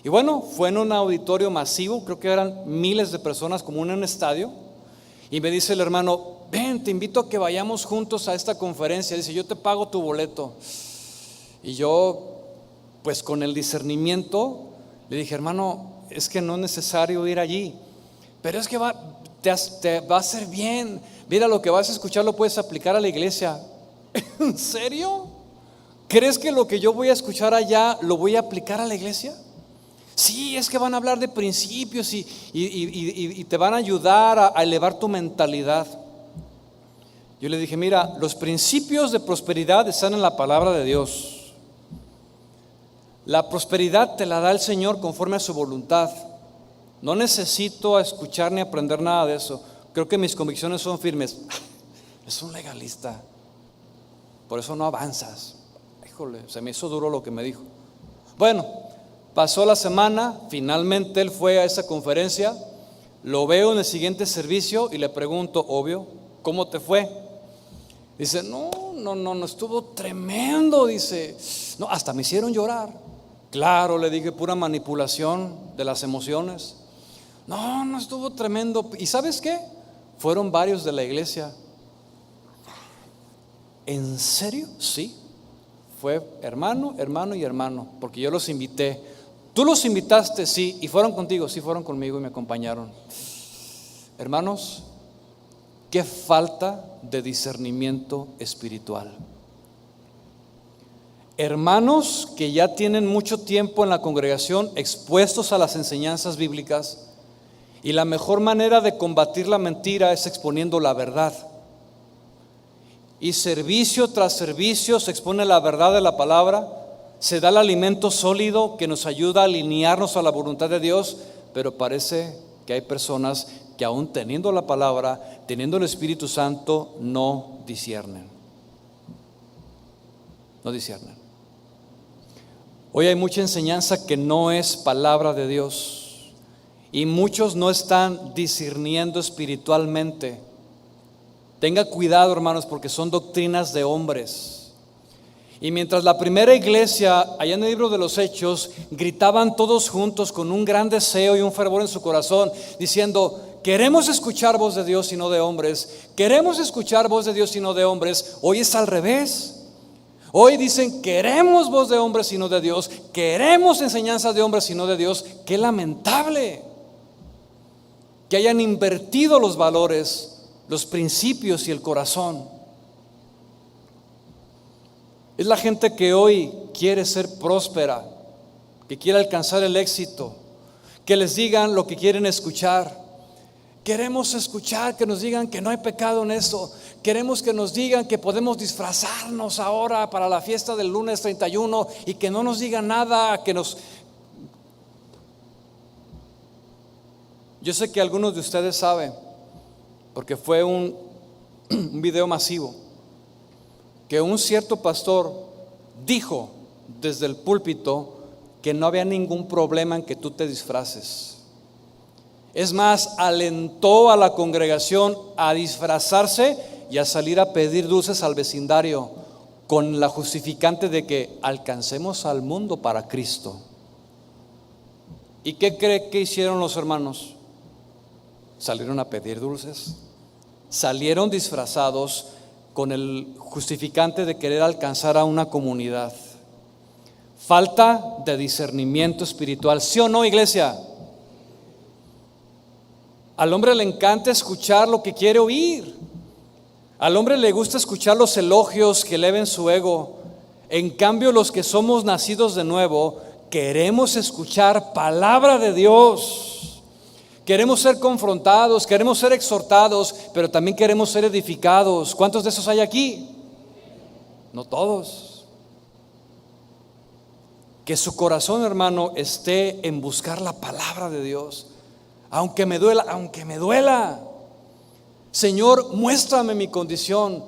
Y bueno, fue en un auditorio masivo, creo que eran miles de personas, como en un estadio. Y me dice el hermano, ven, te invito a que vayamos juntos a esta conferencia. Dice, yo te pago tu boleto. Y yo, pues con el discernimiento, le dije, hermano, es que no es necesario ir allí, pero es que te va a hacer bien. Mira, lo que vas a escuchar lo puedes aplicar a la iglesia. ¿En serio? ¿Crees que lo que yo voy a escuchar allá lo voy a aplicar a la iglesia? Sí, es que van a hablar de principios y te van a ayudar a elevar tu mentalidad. Yo le dije, mira, los principios de prosperidad están en la palabra de Dios. La prosperidad te la da el Señor conforme a su voluntad. No necesito escuchar ni aprender nada de eso. Creo que mis convicciones son firmes. Es un legalista, por eso no avanzas. Híjole, se me hizo duro lo que me dijo. Bueno, pasó la semana, finalmente él fue a esa conferencia. Lo veo en el siguiente servicio y le pregunto, obvio, ¿cómo te fue? Dice, no, estuvo tremendo. Dice, no, hasta me hicieron llorar. Claro, le dije, pura manipulación de las emociones. No estuvo tremendo. ¿Y sabes qué? Fueron varios de la iglesia. ¿En serio? Sí. Fue hermano y hermano, porque yo los invité. ¿Tú los invitaste? Sí. ¿Y fueron contigo? Sí, fueron conmigo y me acompañaron. Hermanos, qué falta de discernimiento espiritual. Hermanos que ya tienen mucho tiempo en la congregación expuestos a las enseñanzas bíblicas, y la mejor manera de combatir la mentira es exponiendo la verdad. Y servicio tras servicio se expone la verdad de la palabra, se da el alimento sólido que nos ayuda a alinearnos a la voluntad de Dios, pero parece que hay personas que aún teniendo la palabra, teniendo el Espíritu Santo, no disciernen. No disciernen. Hoy hay mucha enseñanza que no es palabra de Dios y muchos no están discerniendo espiritualmente. Tenga cuidado, hermanos, porque son doctrinas de hombres. Y mientras la primera iglesia, allá en el libro de los Hechos, gritaban todos juntos con un gran deseo y un fervor en su corazón, diciendo, queremos escuchar voz de Dios y no de hombres, queremos escuchar voz de Dios y no de hombres. Hoy es al revés. Hoy dicen, queremos voz de hombres y no de Dios, queremos enseñanza de hombres y no de Dios. Qué lamentable que hayan invertido los valores, los principios y el corazón. Es la gente que hoy quiere ser próspera, que quiere alcanzar el éxito, que les digan lo que quieren escuchar. Queremos escuchar que nos digan que no hay pecado en eso. Queremos que nos digan que podemos disfrazarnos ahora para la fiesta del lunes 31 y que no nos digan nada, Yo sé que algunos de ustedes saben, porque fue un video masivo, que un cierto pastor dijo desde el púlpito que no había ningún problema en que tú te disfraces. Es más, alentó a la congregación a disfrazarse y a salir a pedir dulces al vecindario con la justificante de que alcancemos al mundo para Cristo. ¿Y qué cree que hicieron los hermanos? Salieron a pedir dulces, salieron disfrazados con el justificante de querer alcanzar a una comunidad. Falta de discernimiento espiritual, ¿sí o no, iglesia? Al hombre le encanta escuchar lo que quiere oír. Al hombre le gusta escuchar los elogios que eleven su ego. En cambio, los que somos nacidos de nuevo queremos escuchar palabra de Dios. Queremos ser confrontados, queremos ser exhortados, pero también queremos ser edificados. ¿Cuántos de esos hay aquí? No todos. Que su corazón, hermano, esté en buscar la palabra de Dios. Aunque me duela. Señor, muéstrame mi condición.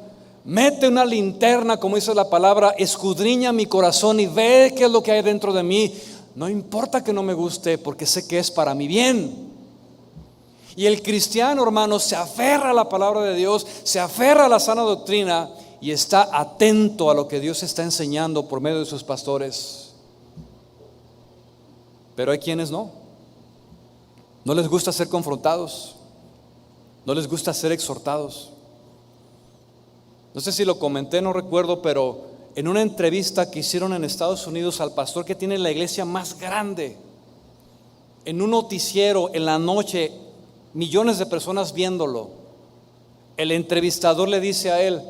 Mete una linterna, como dice la palabra, escudriña mi corazón y ve qué es lo que hay dentro de mí. No importa que no me guste, porque sé que es para mi bien. Y el cristiano, hermano, se aferra a la palabra de Dios, se aferra a la sana doctrina y está atento a lo que Dios está enseñando por medio de sus pastores. Pero hay quienes no les gusta ser confrontados, no les gusta ser exhortados. No sé si lo comenté, no recuerdo, pero en una entrevista que hicieron en Estados Unidos al pastor que tiene la iglesia más grande, en un noticiero en la noche, millones de personas viéndolo, el entrevistador le dice a él: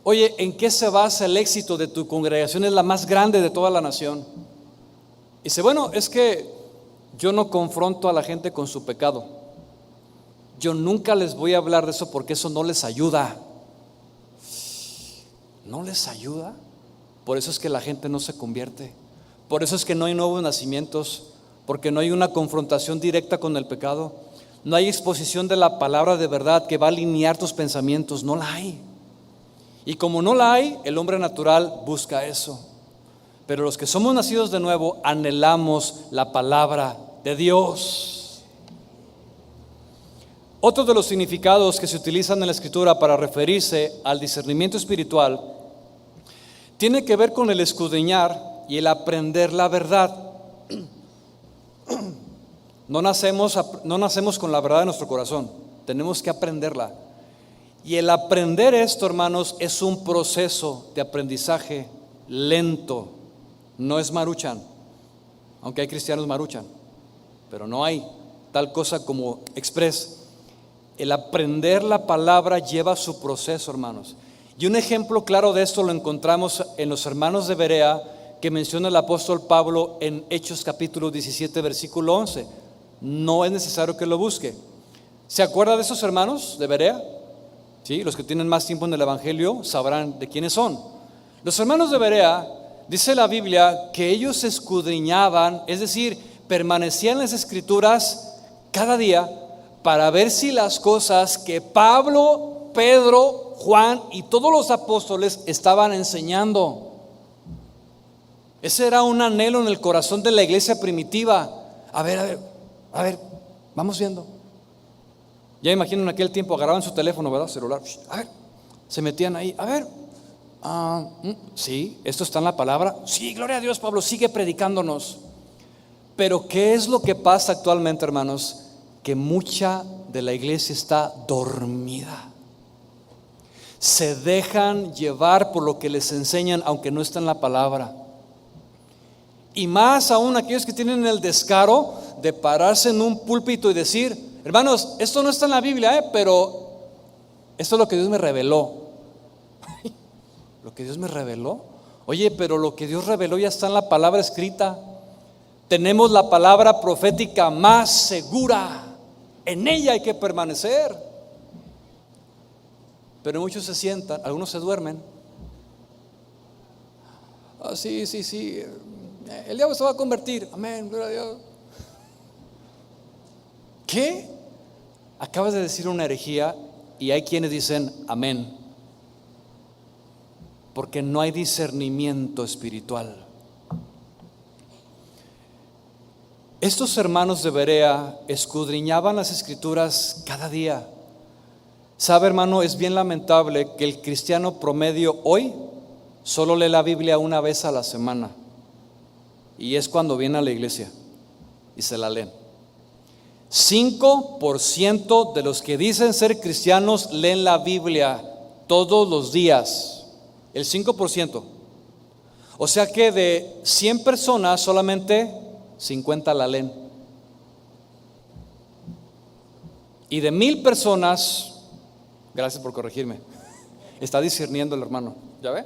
oye, ¿en qué se basa el éxito de tu congregación? Es la más grande de toda la nación. Y dice: bueno, es que yo no confronto a la gente con su pecado. Yo nunca les voy a hablar de eso porque eso no les ayuda. ¿No les ayuda? Por eso es que la gente no se convierte. Por eso es que no hay nuevos nacimientos, porque no hay una confrontación directa con el pecado. No hay exposición de la palabra de verdad que va a alinear tus pensamientos. No la hay. Y como no la hay, el hombre natural busca eso. Pero los que somos nacidos de nuevo anhelamos la palabra de Dios. Otro de los significados que se utilizan en la Escritura para referirse al discernimiento espiritual tiene que ver con el escudriñar y el aprender la verdad. No nacemos con la verdad en nuestro corazón, tenemos que aprenderla. Y el aprender esto, hermanos, es un proceso de aprendizaje lento. No es maruchan, aunque hay cristianos maruchan, pero no hay tal cosa como express. El aprender la palabra lleva su proceso, hermanos. Y un ejemplo claro de esto lo encontramos en los hermanos de Berea que menciona el apóstol Pablo en Hechos capítulo 17 versículo 11. No es necesario que lo busque. ¿Se acuerda de esos hermanos de Berea? ¿Sí? Los que tienen más tiempo en el evangelio sabrán de quiénes son. Los hermanos de Berea, dice la Biblia que ellos escudriñaban, es decir, permanecían en las escrituras cada día para ver si las cosas que Pablo, Pedro, Juan y todos los apóstoles estaban enseñando. Ese era un anhelo en el corazón de la iglesia primitiva. A ver, vamos viendo. Ya imagino en aquel tiempo agarraban su teléfono, ¿verdad? Celular. A ver, se metían ahí. A ver, sí, esto está en la palabra. Sí, gloria a Dios, Pablo, sigue predicándonos. Pero ¿qué es lo que pasa actualmente, hermanos? Que mucha de la iglesia está dormida. Se dejan llevar por lo que les enseñan, aunque no está en la palabra. Y más aún aquellos que tienen el descaro de pararse en un púlpito y decir: hermanos, esto no está en la Biblia, pero esto es lo que Dios me reveló. ¿Lo que Dios me reveló? Oye, pero lo que Dios reveló ya está en la palabra escrita. Tenemos la palabra profética más segura. En ella hay que permanecer. Pero muchos se sientan, algunos se duermen. Sí, el diablo se va a convertir. Amén, gloria a Dios. ¿Qué? Acabas de decir una herejía y hay quienes dicen amén. Porque no hay discernimiento espiritual. Estos hermanos de Berea escudriñaban las escrituras cada día. Sabe, hermano, es bien lamentable que el cristiano promedio hoy solo lee la Biblia una vez a la semana. Y es cuando viene a la iglesia y se la leen. 5% de los que dicen ser cristianos leen la Biblia todos los días. El 5%. O sea que de 100 personas solamente 50 la leen. Y de 1000 personas, gracias por corregirme, está discerniendo el hermano. ¿Ya ve?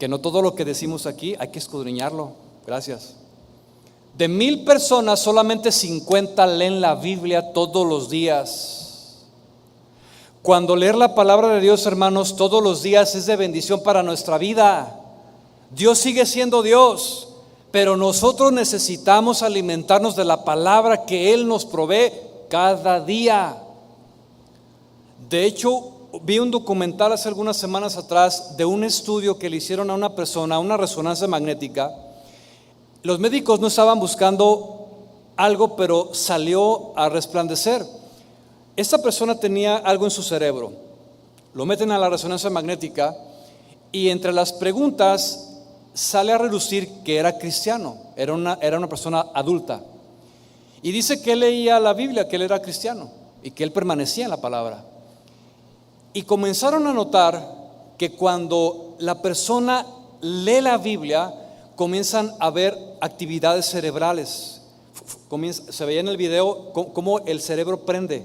Que no todo lo que decimos aquí hay que escudriñarlo. Gracias. De 1000 personas solamente 50 leen la Biblia todos los días. Cuando leer la palabra de Dios, hermanos, todos los días es de bendición para nuestra vida. Dios sigue siendo Dios, pero nosotros necesitamos alimentarnos de la palabra que Él nos provee cada día. De hecho, vi un documental hace algunas semanas atrás de un estudio que le hicieron a una persona, una resonancia magnética. Los médicos no estaban buscando algo, pero salió a resplandecer. Esta persona tenía algo en su cerebro. Lo meten a la resonancia magnética y entre las preguntas sale a relucir que era cristiano, era una persona adulta. Y dice que él leía la Biblia, que él era cristiano y que él permanecía en la palabra. Y comenzaron a notar que cuando la persona lee la Biblia, comienzan a ver actividades cerebrales. Se veía en el video cómo el cerebro prende.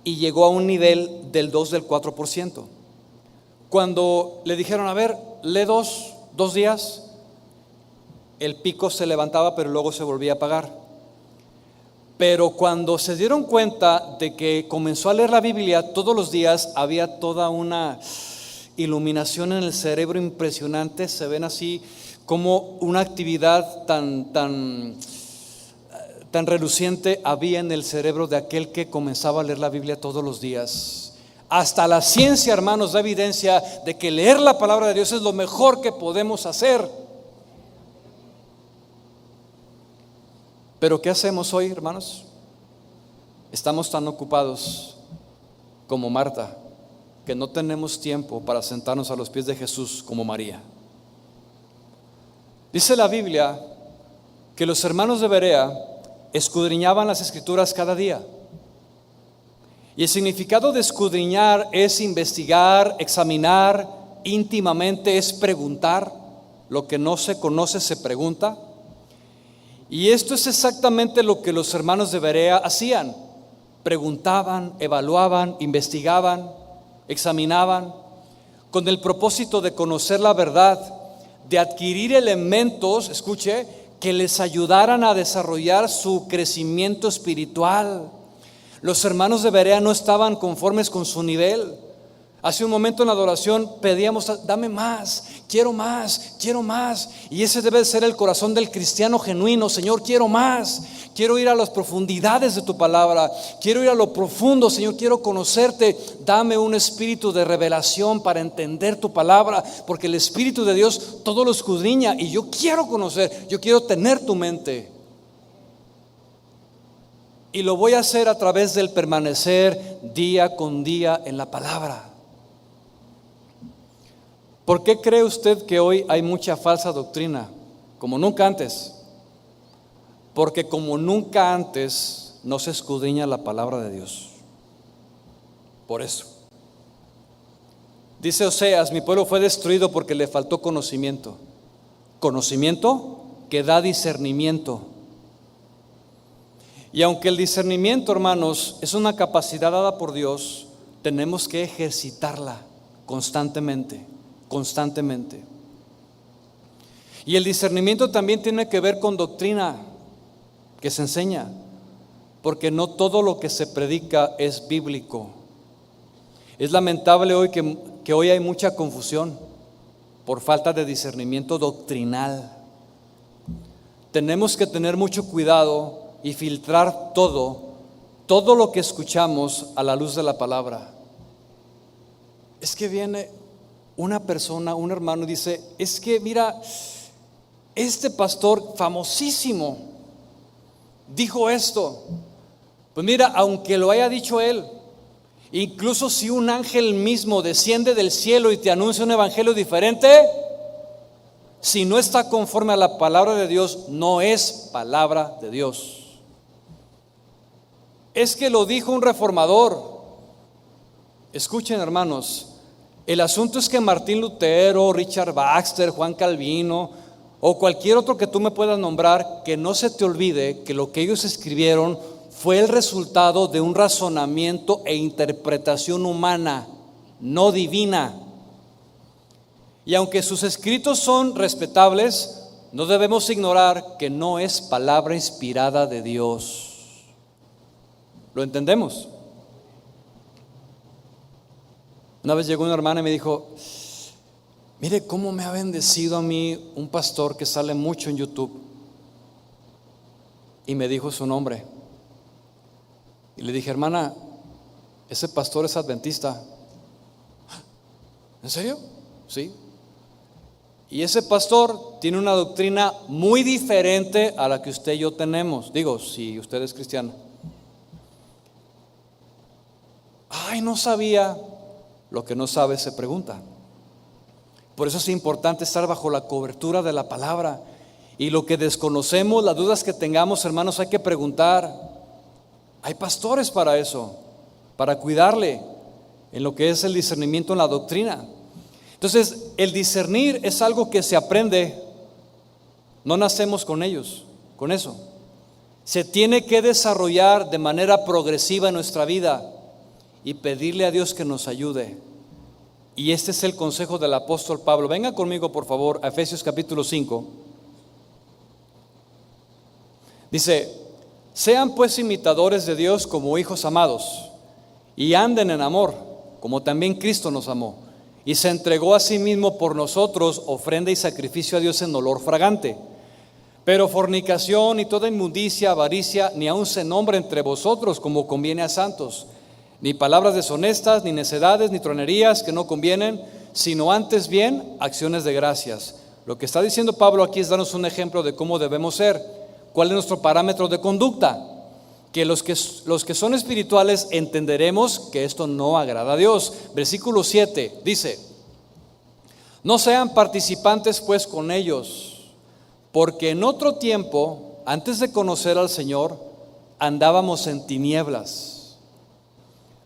Y llegó a un nivel del 4%. Cuando le dijeron, a ver, lee dos días, el pico se levantaba, pero luego se volvía a apagar. Pero cuando se dieron cuenta de que comenzó a leer la Biblia todos los días, había toda una iluminación en el cerebro impresionante. Se ven así como una actividad tan reluciente había en el cerebro de aquel que comenzaba a leer la Biblia todos los días. Hasta la ciencia, hermanos, da evidencia de que leer la palabra de Dios es lo mejor que podemos hacer. Pero ¿qué hacemos hoy, hermanos? Estamos tan ocupados como Marta, que no tenemos tiempo para sentarnos a los pies de Jesús como María. Dice la Biblia que los hermanos de Berea escudriñaban las escrituras cada día. Y el significado de escudriñar es investigar, examinar íntimamente, es preguntar. Lo que no se conoce se pregunta. Y esto es exactamente lo que los hermanos de Berea hacían. Preguntaban, evaluaban, investigaban, examinaban, con el propósito de conocer la verdad, de adquirir elementos, escuche, que les ayudaran a desarrollar su crecimiento espiritual. Los hermanos de Berea no estaban conformes con su nivel. Hace un momento en la adoración pedíamos, dame más, quiero más, quiero más. Y ese debe ser el corazón del cristiano genuino. Señor, quiero más, quiero ir a las profundidades de tu palabra, quiero ir a lo profundo, Señor, quiero conocerte. Dame un espíritu de revelación para entender tu palabra, porque el Espíritu de Dios todo lo escudriña y yo quiero conocer, yo quiero tener tu mente. Y lo voy a hacer a través del permanecer día con día en la palabra. ¿Por qué cree usted que hoy hay mucha falsa doctrina? Como nunca antes. Porque como nunca antes no se escudriña la palabra de Dios. Por eso. Dice Oseas, mi pueblo fue destruido porque le faltó conocimiento. Conocimiento que da discernimiento. Y aunque el discernimiento, hermanos, es una capacidad dada por Dios, tenemos que ejercitarla constantemente, constantemente. Y el discernimiento también tiene que ver con doctrina que se enseña, porque no todo lo que se predica es bíblico. Es lamentable hoy que hoy hay mucha confusión por falta de discernimiento doctrinal. Tenemos que tener mucho cuidado y filtrar todo lo que escuchamos a la luz de la palabra. Es que viene una persona, un hermano, y dice: es que mira, este pastor famosísimo dijo esto. Pues mira, aunque lo haya dicho él, incluso si un ángel mismo desciende del cielo y te anuncia un evangelio diferente, si no está conforme a la palabra de Dios, no es palabra de Dios. Es que lo dijo un reformador. Escuchen, hermanos, el asunto es que Martín Lutero, Richard Baxter, Juan Calvino o cualquier otro que tú me puedas nombrar, que no se te olvide que lo que ellos escribieron fue el resultado de un razonamiento e interpretación humana, no divina. Y aunque sus escritos son respetables, no debemos ignorar que no es palabra inspirada de Dios. ¿Lo entendemos? Una vez llegó una hermana y me dijo: mire cómo me ha bendecido a mí un pastor que sale mucho en YouTube. Y me dijo su nombre. Y le dije: hermana, ese pastor es adventista. ¿En serio? Sí. Y ese pastor tiene una doctrina muy diferente a la que usted y yo tenemos. Digo, si usted es cristiano. Ay, no sabía. Lo que no sabe se pregunta. Por eso es importante estar bajo la cobertura de la palabra. Y lo que desconocemos, las dudas que tengamos, hermanos, hay que preguntar. Hay pastores para eso, para cuidarle en lo que es el discernimiento en la doctrina. Entonces, el discernir es algo que se aprende. No nacemos con ellos, con eso. Se tiene que desarrollar de manera progresiva en nuestra vida y pedirle a Dios que nos ayude. Y este es el consejo del apóstol Pablo. Venga conmigo, por favor, a Efesios capítulo 5. Dice: sean pues imitadores de Dios como hijos amados, y anden en amor, como también Cristo nos amó, y se entregó a sí mismo por nosotros, ofrenda y sacrificio a Dios en olor fragante. Pero fornicación y toda inmundicia, avaricia, ni aun se nombre entre vosotros, como conviene a santos, ni palabras deshonestas, ni necedades, ni tronerías que no convienen, sino antes bien acciones de gracias. Lo que está diciendo Pablo aquí es darnos un ejemplo de cómo debemos ser. ¿Cuál es nuestro parámetro de conducta? Que los que son espirituales entenderemos que esto no agrada a Dios. Versículo 7 dice: no sean participantes pues con ellos, porque en otro tiempo, antes de conocer al Señor, andábamos en tinieblas.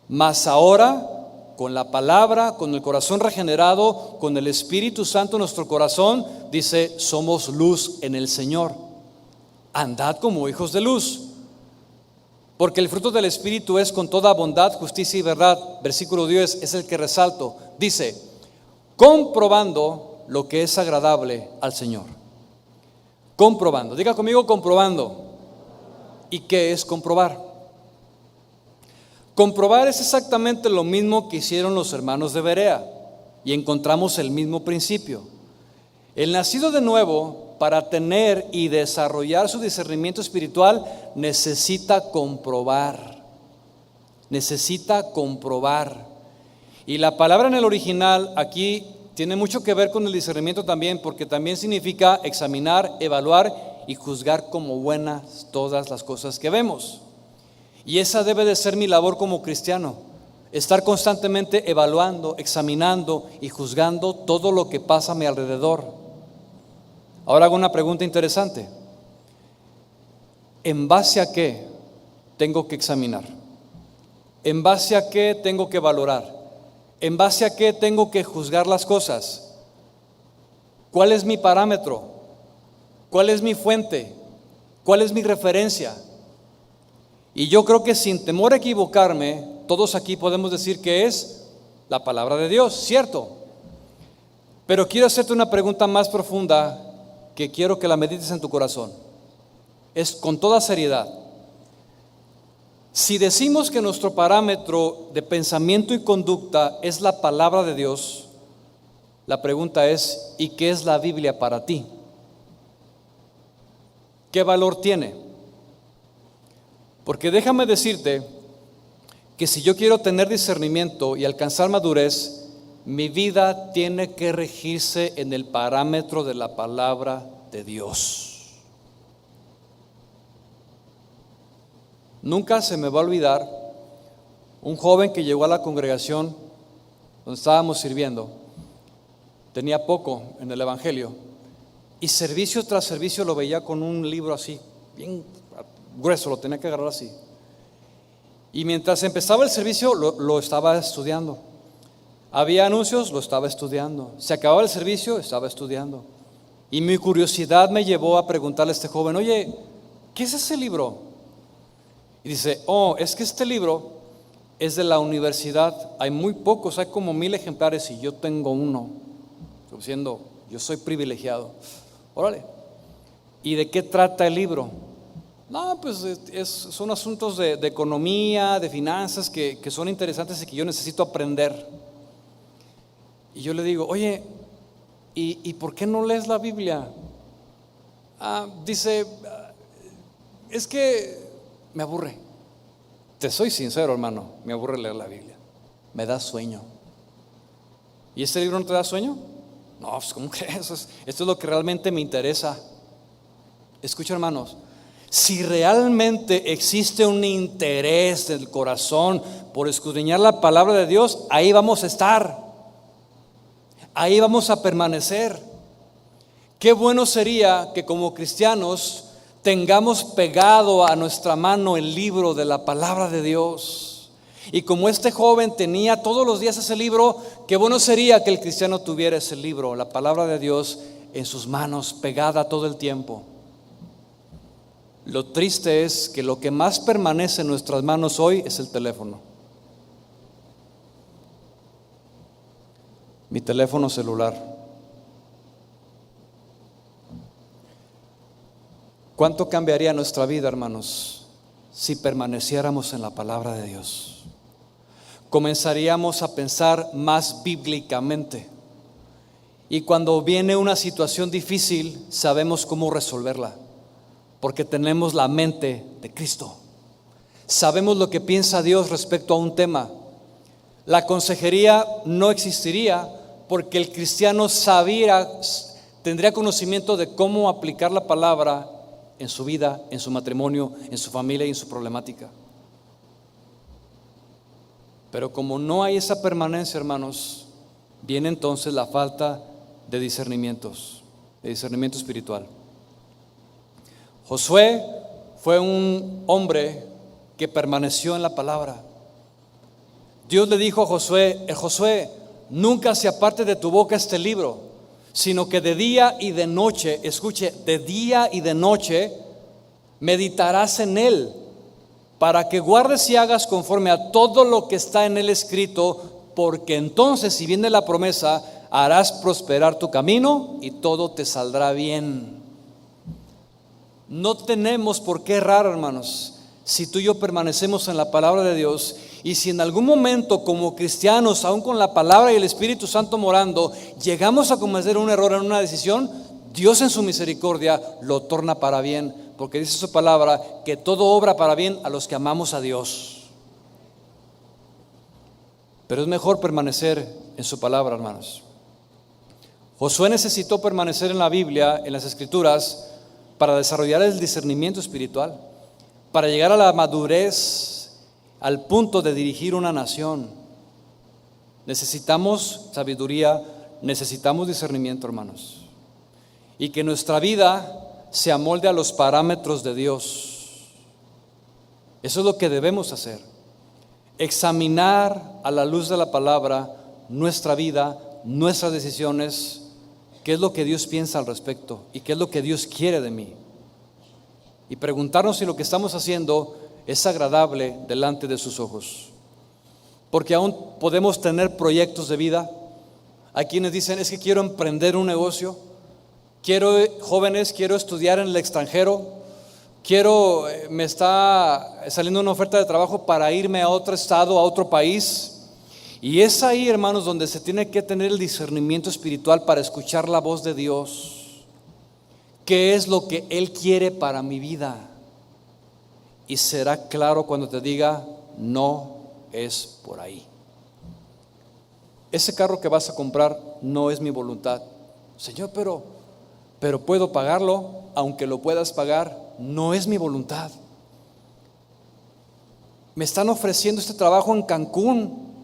Mas ahora, con la palabra, con el corazón regenerado, con el Espíritu Santo en nuestro corazón, dice: somos luz en el Señor. Andad como hijos de luz, porque el fruto del Espíritu es con toda bondad, justicia y verdad. Versículo 10 es el que resalto. Dice: comprobando lo que es agradable al Señor. Comprobando, diga conmigo: comprobando. ¿Y qué es comprobar? Comprobar es exactamente lo mismo que hicieron los hermanos de Berea, y encontramos el mismo principio. El nacido de nuevo, para tener y desarrollar su discernimiento espiritual, necesita comprobar. Necesita comprobar. Y la palabra en el original aquí tiene mucho que ver con el discernimiento también, porque también significa examinar, evaluar y juzgar como buenas todas las cosas que vemos. Y esa debe de ser mi labor como cristiano, estar constantemente evaluando, examinando y juzgando todo lo que pasa a mi alrededor. Ahora hago una pregunta interesante: ¿en base a qué tengo que examinar? ¿En base a qué tengo que valorar? ¿En base a qué tengo que juzgar las cosas? ¿Cuál es mi parámetro? ¿Cuál es mi fuente? ¿Cuál es mi referencia? Y yo creo que sin temor a equivocarme, todos aquí podemos decir que es la palabra de Dios, cierto. Pero quiero hacerte una pregunta más profunda que quiero que la medites en tu corazón. Es con toda seriedad. Si decimos que nuestro parámetro de pensamiento y conducta es la palabra de Dios, la pregunta es, ¿y qué es la Biblia para ti? ¿Qué valor tiene? Porque déjame decirte que si yo quiero tener discernimiento y alcanzar madurez, mi vida tiene que regirse en el parámetro de la palabra de Dios. Nunca se me va a olvidar un joven que llegó a la congregación donde estábamos sirviendo. Tenía poco en el evangelio y servicio tras servicio lo veía con un libro así, bien grueso, lo tenía que agarrar así. Y mientras empezaba el servicio lo estaba estudiando. Había anuncios, lo estaba estudiando. Se acababa el servicio, estaba estudiando. Y mi curiosidad me llevó a preguntarle a este joven, oye, ¿qué es ese libro? Y dice, es que este libro es de la universidad. Hay muy pocos, hay como 1000 ejemplares y yo tengo uno. Siendo, yo soy privilegiado. Órale. ¿Y de qué trata el libro? No, pues son asuntos de economía, de finanzas que son interesantes y que yo necesito aprender. Y yo le digo, oye, ¿y por qué no lees la Biblia? Dice, es que me aburre. Te soy sincero, hermano, me aburre leer la Biblia. Me da sueño. ¿Y este libro no te da sueño? No, pues ¿cómo crees? Esto es lo que realmente me interesa. Escucha, hermanos, si realmente existe un interés del corazón por escudriñar la palabra de Dios, ahí vamos a estar. Ahí vamos a permanecer. Qué bueno sería que como cristianos tengamos pegado a nuestra mano el libro de la palabra de Dios. Y como este joven tenía todos los días ese libro, qué bueno sería que el cristiano tuviera ese libro, la palabra de Dios, en sus manos, pegada todo el tiempo. Lo triste es que lo que más permanece en nuestras manos hoy es el teléfono. Mi teléfono celular. ¿Cuánto cambiaría nuestra vida, hermanos, si permaneciéramos en la palabra de Dios? Comenzaríamos a pensar más bíblicamente. Y cuando viene una situación difícil, sabemos cómo resolverla, porque tenemos la mente de Cristo. Sabemos lo que piensa Dios respecto a un tema. La consejería no existiría porque el cristiano tendría conocimiento de cómo aplicar la palabra en su vida, en su matrimonio, en su familia y en su problemática. Pero como no hay esa permanencia, hermanos, viene entonces la falta de discernimiento espiritual. Josué fue un hombre que permaneció en la palabra. Dios le dijo a Josué, Josué, nunca se aparte de tu boca este libro, sino que de día y de noche, escuche, de día y de noche meditarás en él, para que guardes y hagas conforme a todo lo que está en él escrito, porque entonces, si viene la promesa, harás prosperar tu camino y todo te saldrá bien. No tenemos por qué errar, hermanos, si tú y yo permanecemos en la palabra de Dios. Y si en algún momento como cristianos, aún con la palabra y el Espíritu Santo morando, llegamos a cometer un error en una decisión, Dios en su misericordia lo torna para bien, porque dice su palabra que todo obra para bien a los que amamos a Dios. Pero es mejor permanecer en su palabra, hermanos. Josué necesitó permanecer en la Biblia, en las Escrituras, para desarrollar el discernimiento espiritual, para llegar a la madurez, al punto de dirigir una nación. Necesitamos sabiduría, necesitamos discernimiento, hermanos. Y que nuestra vida se amolde a los parámetros de Dios. Eso es lo que debemos hacer. Examinar a la luz de la palabra nuestra vida, nuestras decisiones, qué es lo que Dios piensa al respecto y qué es lo que Dios quiere de mí. Y preguntarnos si lo que estamos haciendo es agradable delante de sus ojos. porque aún podemos tener proyectos de vida. Hay quienes dicen, es que quiero emprender un negocio, jóvenes, quiero estudiar en el extranjero, me está saliendo una oferta de trabajo para irme a otro estado, a otro país. Y es ahí, hermanos, donde se tiene que tener el discernimiento espiritual para escuchar la voz de Dios. ¿Qué es lo que Él quiere para mi vida? Y será claro cuando te diga, no es por ahí. Ese carro que vas a comprar no es mi voluntad. Señor, pero puedo pagarlo, aunque lo puedas pagar, no es mi voluntad. Me están ofreciendo este trabajo en Cancún,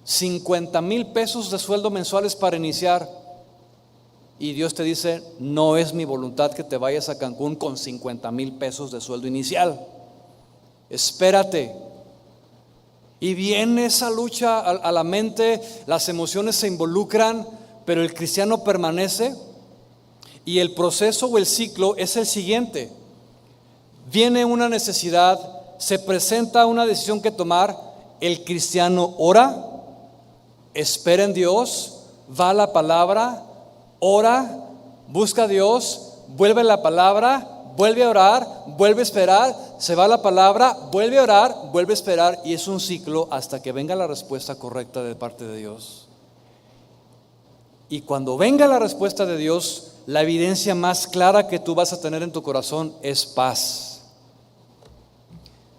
50,000 pesos de sueldo mensuales para iniciar. Y Dios te dice, no es mi voluntad que te vayas a Cancún con 50,000 pesos de sueldo inicial. Espérate. Y viene esa lucha a la mente, las emociones se involucran, pero el cristiano permanece. Y el proceso o el ciclo es el siguiente: viene una necesidad, se presenta una decisión que tomar, el cristiano ora, espera en Dios, va a la palabra, ora, busca a Dios, vuelve a la palabra, vuelve a orar, vuelve a esperar, se va a la palabra, vuelve a orar, vuelve a esperar, y es un ciclo hasta que venga la respuesta correcta de parte de Dios. Y cuando venga la respuesta de Dios, la evidencia más clara que tú vas a tener en tu corazón es paz.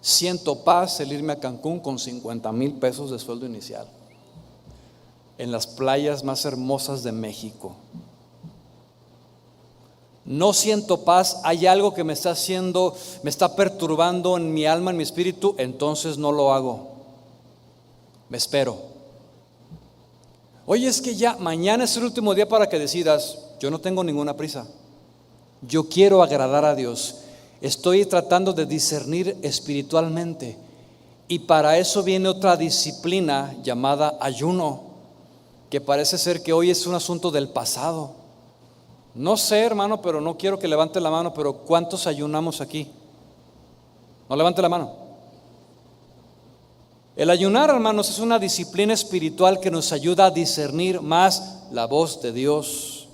Siento paz el irme a Cancún con 50,000 pesos de sueldo inicial, en las playas más hermosas de México. No siento paz, hay algo que me está perturbando en mi alma, en mi espíritu, entonces no lo hago. Me espero. Oye, es que ya mañana es el último día para que decidas. Yo no tengo ninguna prisa. Yo quiero agradar a Dios. Estoy tratando de discernir espiritualmente, y para eso viene otra disciplina llamada ayuno, que parece ser que hoy es un asunto del pasado. No sé, hermano, pero no quiero que levante la mano, pero ¿cuántos ayunamos aquí? No levante la mano. El ayunar, hermanos, es una disciplina espiritual que nos ayuda a discernir más la voz de Dios.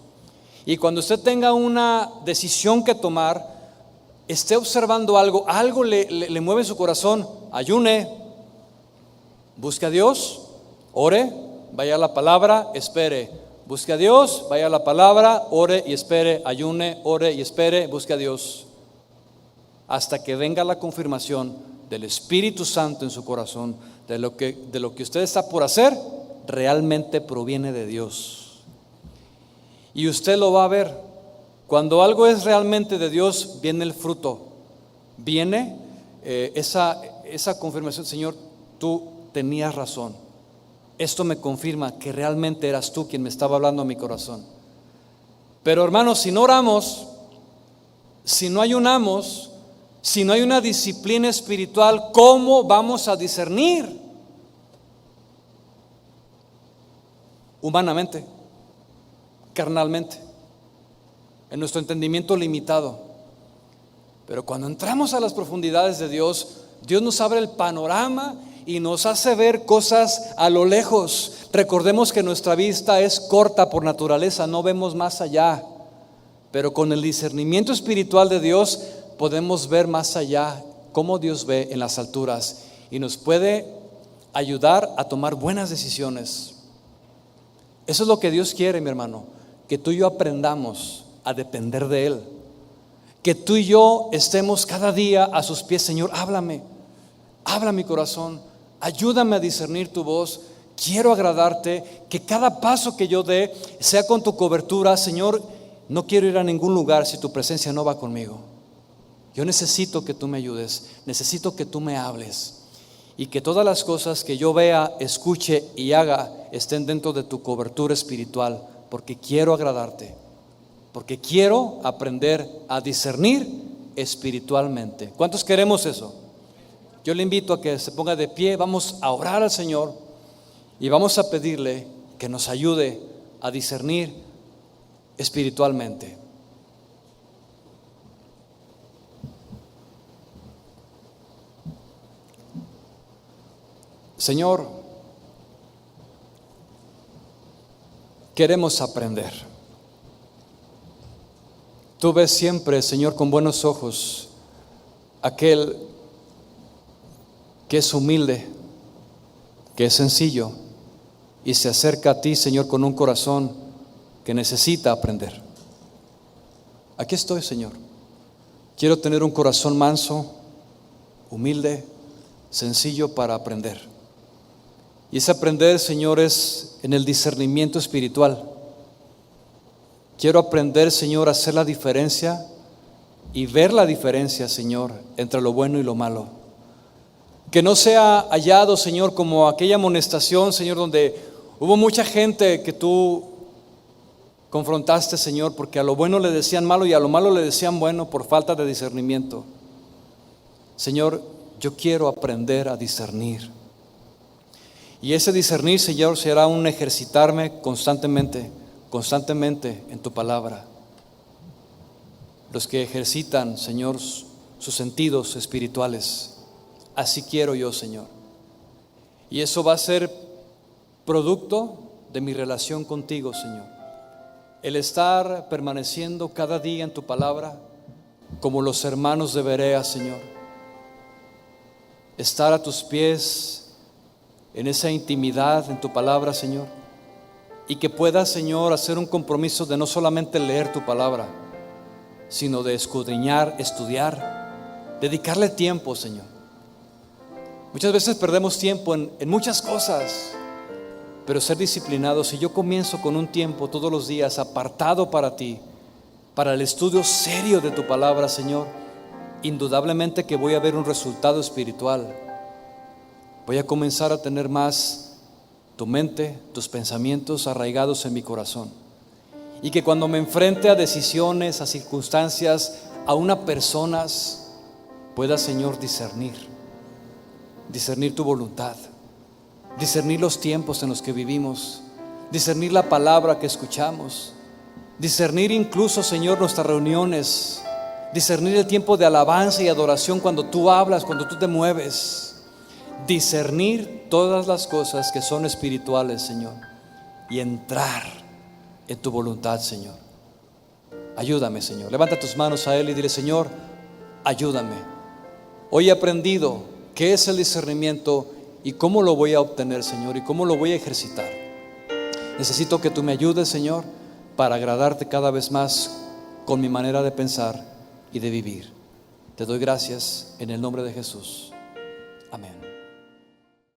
Y cuando usted tenga una decisión que tomar, esté observando algo le mueve su corazón, ayune, busque a Dios, ore, vaya a la palabra, espere. Busque a Dios, vaya a la palabra, ore y espere, ayune, ore y espere, busque a Dios, hasta que venga la confirmación del Espíritu Santo en su corazón de lo que usted está por hacer realmente proviene de Dios. Y usted lo va a ver. Cuando algo es realmente de Dios, viene el fruto, viene esa confirmación. Señor, tú tenías razón. Esto me confirma que realmente eras tú quien me estaba hablando a mi corazón. Pero hermanos, si no oramos, si no ayunamos, si no hay una disciplina espiritual, ¿cómo vamos a discernir? Humanamente, carnalmente, en nuestro entendimiento limitado. Pero cuando entramos a las profundidades de Dios, Dios nos abre el panorama y nos hace ver cosas a lo lejos. Recordemos que nuestra vista es corta por naturaleza, no vemos más allá, pero con el discernimiento espiritual de Dios podemos ver más allá, cómo Dios ve en las alturas, y nos puede ayudar a tomar buenas decisiones. Eso es lo que Dios quiere, mi hermano, que tú y yo aprendamos a depender de Él, que tú y yo estemos cada día a sus pies. Señor, háblame, habla mi corazón, ayúdame a discernir tu voz, quiero agradarte, que cada paso que yo dé sea con tu cobertura. Señor, no quiero ir a ningún lugar si tu presencia no va conmigo. Yo necesito que tú me ayudes, necesito que tú me hables, y que todas las cosas que yo vea, escuche y haga estén dentro de tu cobertura espiritual, porque quiero agradarte, porque quiero aprender a discernir espiritualmente. ¿Cuántos queremos eso? Yo le invito a que se ponga de pie, vamos a orar al Señor y vamos a pedirle que nos ayude a discernir espiritualmente. Señor, queremos aprender. Tú ves siempre, Señor, con buenos ojos aquel que es humilde, que es sencillo y se acerca a ti, Señor, con un corazón que necesita aprender. Aquí estoy, Señor. Quiero tener un corazón manso, humilde, sencillo para aprender. Y ese aprender, Señor, es en el discernimiento espiritual. Quiero aprender, Señor, a hacer la diferencia y ver la diferencia, Señor, entre lo bueno y lo malo. Que no sea hallado, Señor, como aquella amonestación, Señor, donde hubo mucha gente que tú confrontaste, Señor, porque a lo bueno le decían malo y a lo malo le decían bueno por falta de discernimiento. Señor, yo quiero aprender a discernir. Y ese discernir, Señor, será un ejercitarme constantemente en tu palabra. Los que ejercitan, Señor, sus sentidos espirituales. Así quiero yo, Señor. Y eso va a ser producto de mi relación contigo, Señor. El estar permaneciendo cada día en tu palabra, como los hermanos de Berea, Señor. Estar a tus pies en esa intimidad en tu palabra, Señor. Y que pueda, Señor, hacer un compromiso de no solamente leer tu palabra, sino de escudriñar, estudiar, dedicarle tiempo, Señor. Muchas veces perdemos tiempo en muchas cosas, pero ser disciplinados. Si yo comienzo con un tiempo todos los días apartado para ti, para el estudio serio de tu palabra, Señor, indudablemente que voy a ver un resultado espiritual. Voy a comenzar a tener más tu mente, tus pensamientos arraigados en mi corazón. Y que cuando me enfrente a decisiones, a circunstancias, a unas personas, pueda, Señor, discernir tu voluntad, discernir los tiempos en los que vivimos, discernir la palabra que escuchamos, discernir incluso, Señor, nuestras reuniones, discernir el tiempo de alabanza y adoración cuando tú hablas, cuando tú te mueves, discernir todas las cosas que son espirituales, Señor, y entrar en tu voluntad, Señor. Ayúdame, Señor. Levanta tus manos a Él y dile: Señor, ayúdame. Hoy he aprendido qué es el discernimiento y cómo lo voy a obtener, Señor, y cómo lo voy a ejercitar. Necesito que tú me ayudes, Señor, para agradarte cada vez más con mi manera de pensar y de vivir. Te doy gracias en el nombre de Jesús. Amén.